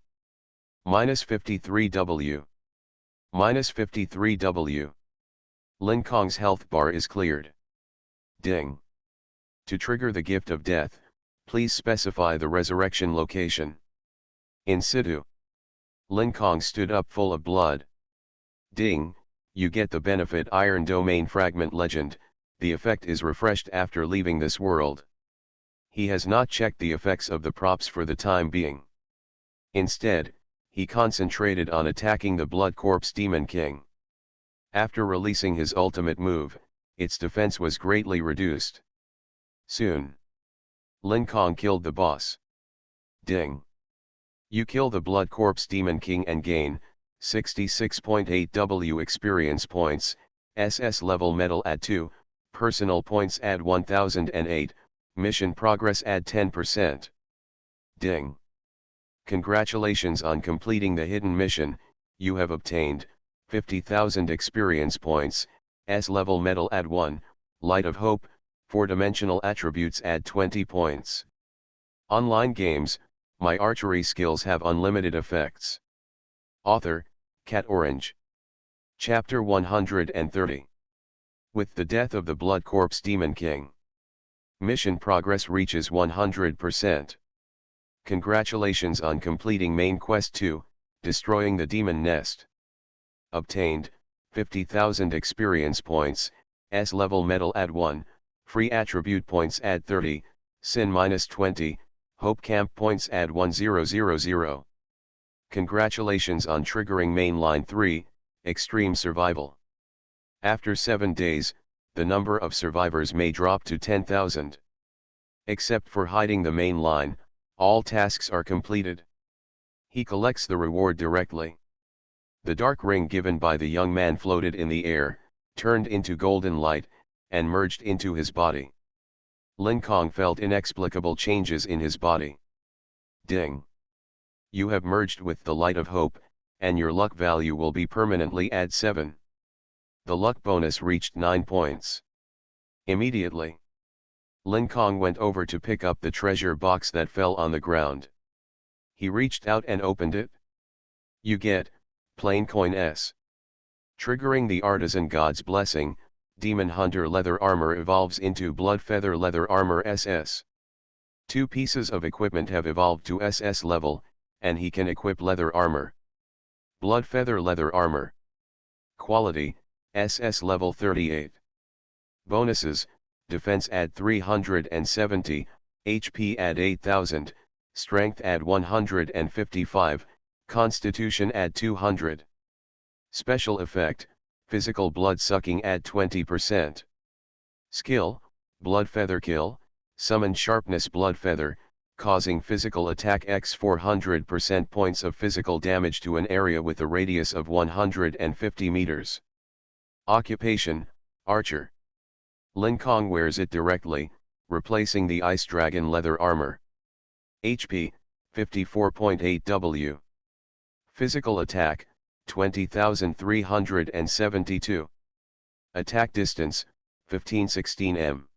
Speaker 1: -53W. -53W. Lin Kong's health bar is cleared. Ding. To trigger the gift of death, please specify the resurrection location. In situ. Lin Kong stood up full of blood. Ding, you get the benefit Iron Domain Fragment Legend, the effect is refreshed after leaving this world. He has not checked the effects of the props for the time being. Instead, he concentrated on attacking the Blood Corpse Demon King. After releasing his ultimate move, its defense was greatly reduced. Soon, Lin Kong killed the boss. Ding. You kill the Blood Corpse Demon King and gain 66.8W experience points, SS level medal add 2, personal points add 1008, mission progress add 10%. Ding. Congratulations on completing the hidden mission, you have obtained 50,000 experience points, S level medal add 1, Light of Hope, 4-dimensional attributes add 20 points. Online games, my archery skills have unlimited effects. Author, Cat Orange. Chapter 130. With the death of the Blood Corpse Demon King, mission progress reaches 100%. Congratulations on completing Main Quest 2, Destroying the Demon Nest. Obtained, 50,000 experience points, S level medal add 1, free attribute points add 30, sin minus 20, hope camp points add 1000. Congratulations on triggering mainline 3, extreme survival. After 7 days, the number of survivors may drop to 10,000. Except for hiding the main line, all tasks are completed. He collects the reward directly. The dark ring given by the young man floated in the air, turned into golden light, and merged into his body. Lin Kong felt inexplicable changes in his body. Ding! You have merged with the light of hope, and your luck value will be permanently add 7. The luck bonus reached 9 points. Immediately, Lin Kong went over to pick up the treasure box that fell on the ground. He reached out and opened it. You get, plain coin S. Triggering the artisan god's blessing, Demon Hunter leather armor evolves into Blood Feather leather armor SS. 2 pieces of equipment have evolved to SS level, and he can equip leather armor. Blood Feather leather armor. Quality, SS level 38. Bonuses, defense add 370, HP add 8000, strength add 155, constitution add 200. Special effect, physical blood sucking add 20%. Skill, blood feather kill, summon sharpness blood feather, causing physical attack x 400% points of physical damage to an area with a radius of 150 meters. Occupation, archer. Lin Kong wears it directly, replacing the Ice Dragon leather armor. HP, 54.8 W. Physical attack, 20,372. Attack distance, 1516 m.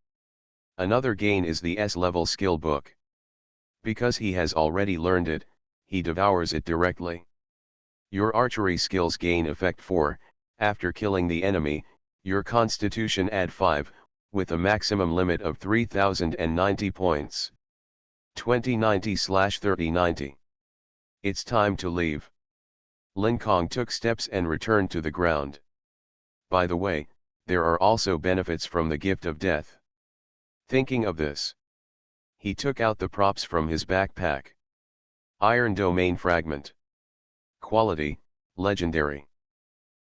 Speaker 1: Another gain is the S-level skill book. Because he has already learned it, he devours it directly. Your archery skills gain effect 4, after killing the enemy, your constitution add 5, with a maximum limit of 3090 points. 2090/3090. It's time to leave. Lin Kong took steps and returned to the ground. By the way, there are also benefits from the gift of death. Thinking of this, he took out the props from his backpack. Iron Domain Fragment. Quality, Legendary.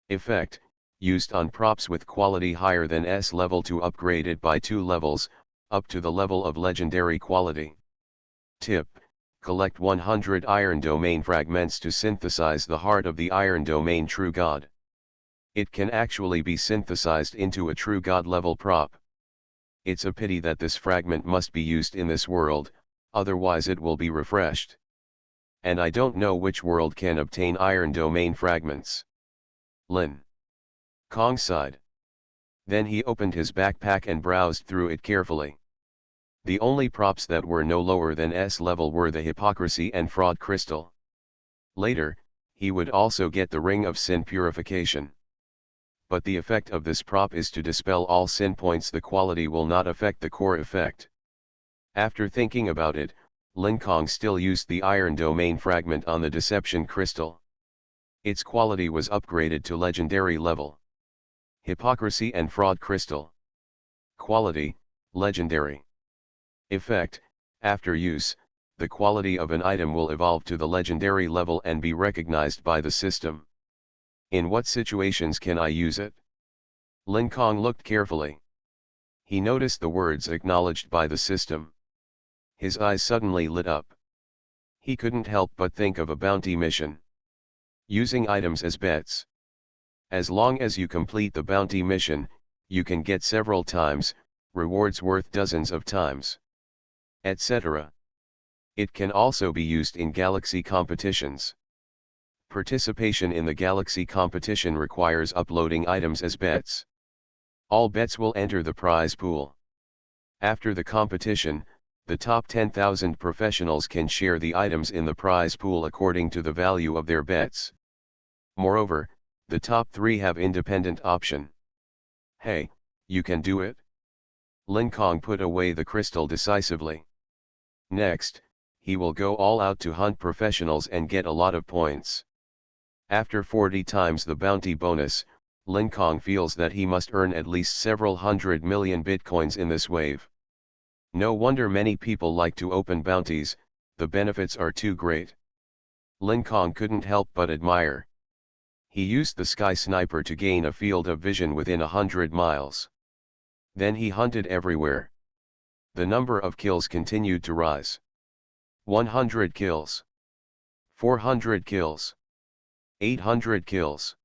Speaker 1: Effect, used on props with quality higher than S level to upgrade it by 2 levels, up to the level of Legendary quality. Tip, collect 100 Iron Domain Fragments to synthesize the heart of the Iron Domain True God. It can actually be synthesized into a True God level prop. It's a pity that this fragment must be used in this world, otherwise it will be refreshed. And I don't know which world can obtain Iron Domain Fragments. Lin Kong sighed. Then he opened his backpack and browsed through it carefully. The only props that were no lower than S level were the Hypocrisy and Fraud Crystal. Later, he would also get the Ring of Sin Purification. But the effect of this prop is to dispel all sin points. The quality will not affect the core effect. After thinking about it, Lin Kong still used the Iron Domain Fragment on the Deception Crystal. Its quality was upgraded to Legendary level. Hypocrisy and Fraud Crystal. Quality, Legendary. Effect, after use, the quality of an item will evolve to the Legendary level and be recognized by the system. In what situations can I use it? Lin Kong looked carefully. He noticed the words acknowledged by the system. His eyes suddenly lit up. He couldn't help but think of a bounty mission. Using items as bets. As long as you complete the bounty mission, you can get several times, rewards worth dozens of times, etc. It can also be used in galaxy competitions. Participation in the galaxy competition requires uploading items as bets. All bets will enter the prize pool. After the competition, the top 10,000 professionals can share the items in the prize pool according to the value of their bets. Moreover, the top 3 have independent option. Hey, you can do it? Lin Kong put away the crystal decisively. Next, he will go all out to hunt professionals and get a lot of points. After 40 times the bounty bonus, Lin Kong feels that he must earn at least several hundred million bitcoins in this wave. No wonder many people like to open bounties, the benefits are too great. Lin Kong couldn't help but admire. He used the Sky Sniper to gain a field of vision within 100 miles. Then he hunted everywhere. The number of kills continued to rise. 100 kills. 400 kills. 800 kills.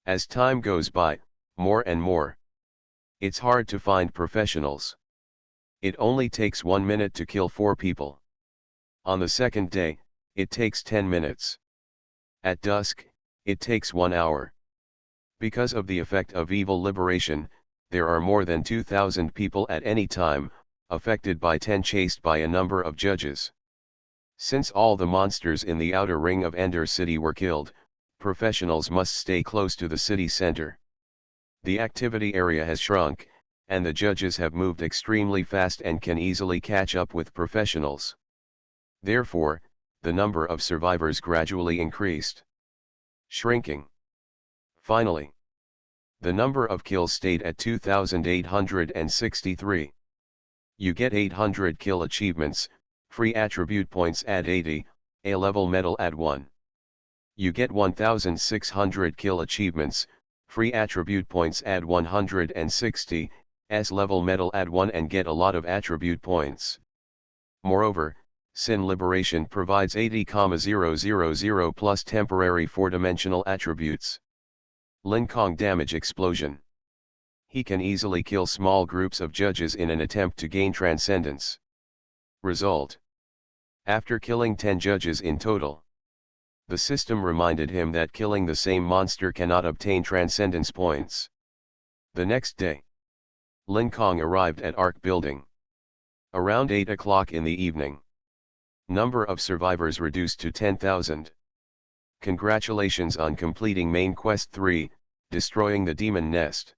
Speaker 1: As time goes by, more and more. It's hard to find professionals. It only takes 1 minute to kill 4 people. On the second day, it takes 10 minutes. At dusk, it takes 1 hour. Because of the effect of evil liberation, there are more than 2,000 people at any time, affected by 10 chased by a number of judges. Since all the monsters in the outer ring of Ender City were killed, professionals must stay close to the city center. The activity area has shrunk, and the judges have moved extremely fast and can easily catch up with professionals. Therefore, the number of survivors gradually increased. Shrinking. Finally, the number of kills stayed at 2,863. You get 800 kill achievements, free attribute points add 80, A-level medal add 1. You get 1,600 kill achievements, free attribute points add 160, S-level medal add 1 and get a lot of attribute points. Moreover, Sin Liberation provides 80,000 plus temporary 4-dimensional attributes. Lin Kong damage explosion. He can easily kill small groups of judges in an attempt to gain transcendence. Result. After killing 10 judges in total, the system reminded him that killing the same monster cannot obtain transcendence points. The next day, Lin Kong arrived at Arc Building. Around 8 o'clock in the evening. Number of survivors reduced to 10,000. Congratulations on completing Main Quest 3, Destroying the Demon Nest.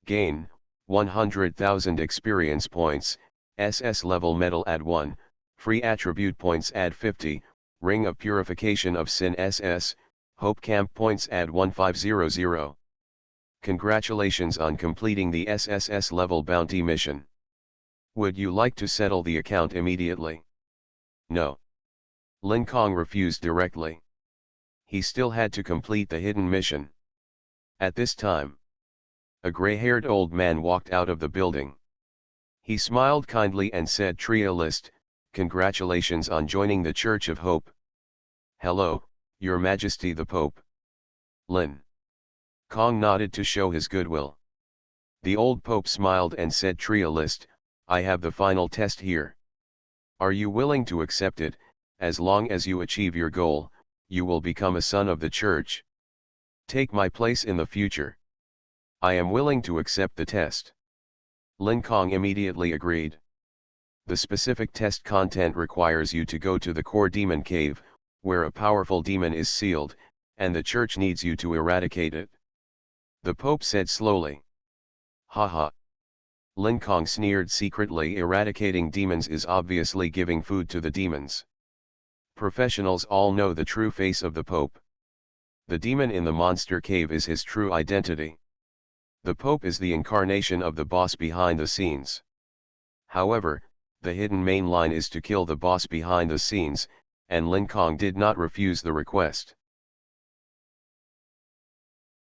Speaker 1: Gain, 100,000 experience points, SS level medal add 1, free attribute points add 50, Ring of Purification of Sin SS, Hope Camp points add 1500. Congratulations on completing the SSS level bounty mission. Would you like to settle the account immediately? No. Lin Kong refused directly. He still had to complete the hidden mission. At this time, a gray-haired old man walked out of the building. He smiled kindly and said, "Trialist, congratulations on joining the Church of Hope." "Hello, Your Majesty the Pope." Lin Kong nodded to show his goodwill. The old Pope smiled and said, "Trialist, I have the final test here. Are you willing to accept it? As long as you achieve your goal, you will become a son of the Church. Take my place in the future." "I am willing to accept the test." Lin Kong immediately agreed. The specific test content requires you to go to the core demon cave, where a powerful demon is sealed, and the Church needs you to eradicate it. The Pope said slowly. "Haha." Lin Kong sneered secretly. Eradicating demons is obviously giving food to the demons. Professionals all know the true face of the Pope. The demon in the monster cave is his true identity. The Pope is the incarnation of the boss behind the scenes. However, the hidden main line is to kill the boss behind the scenes, and Lin Kong did not refuse the request.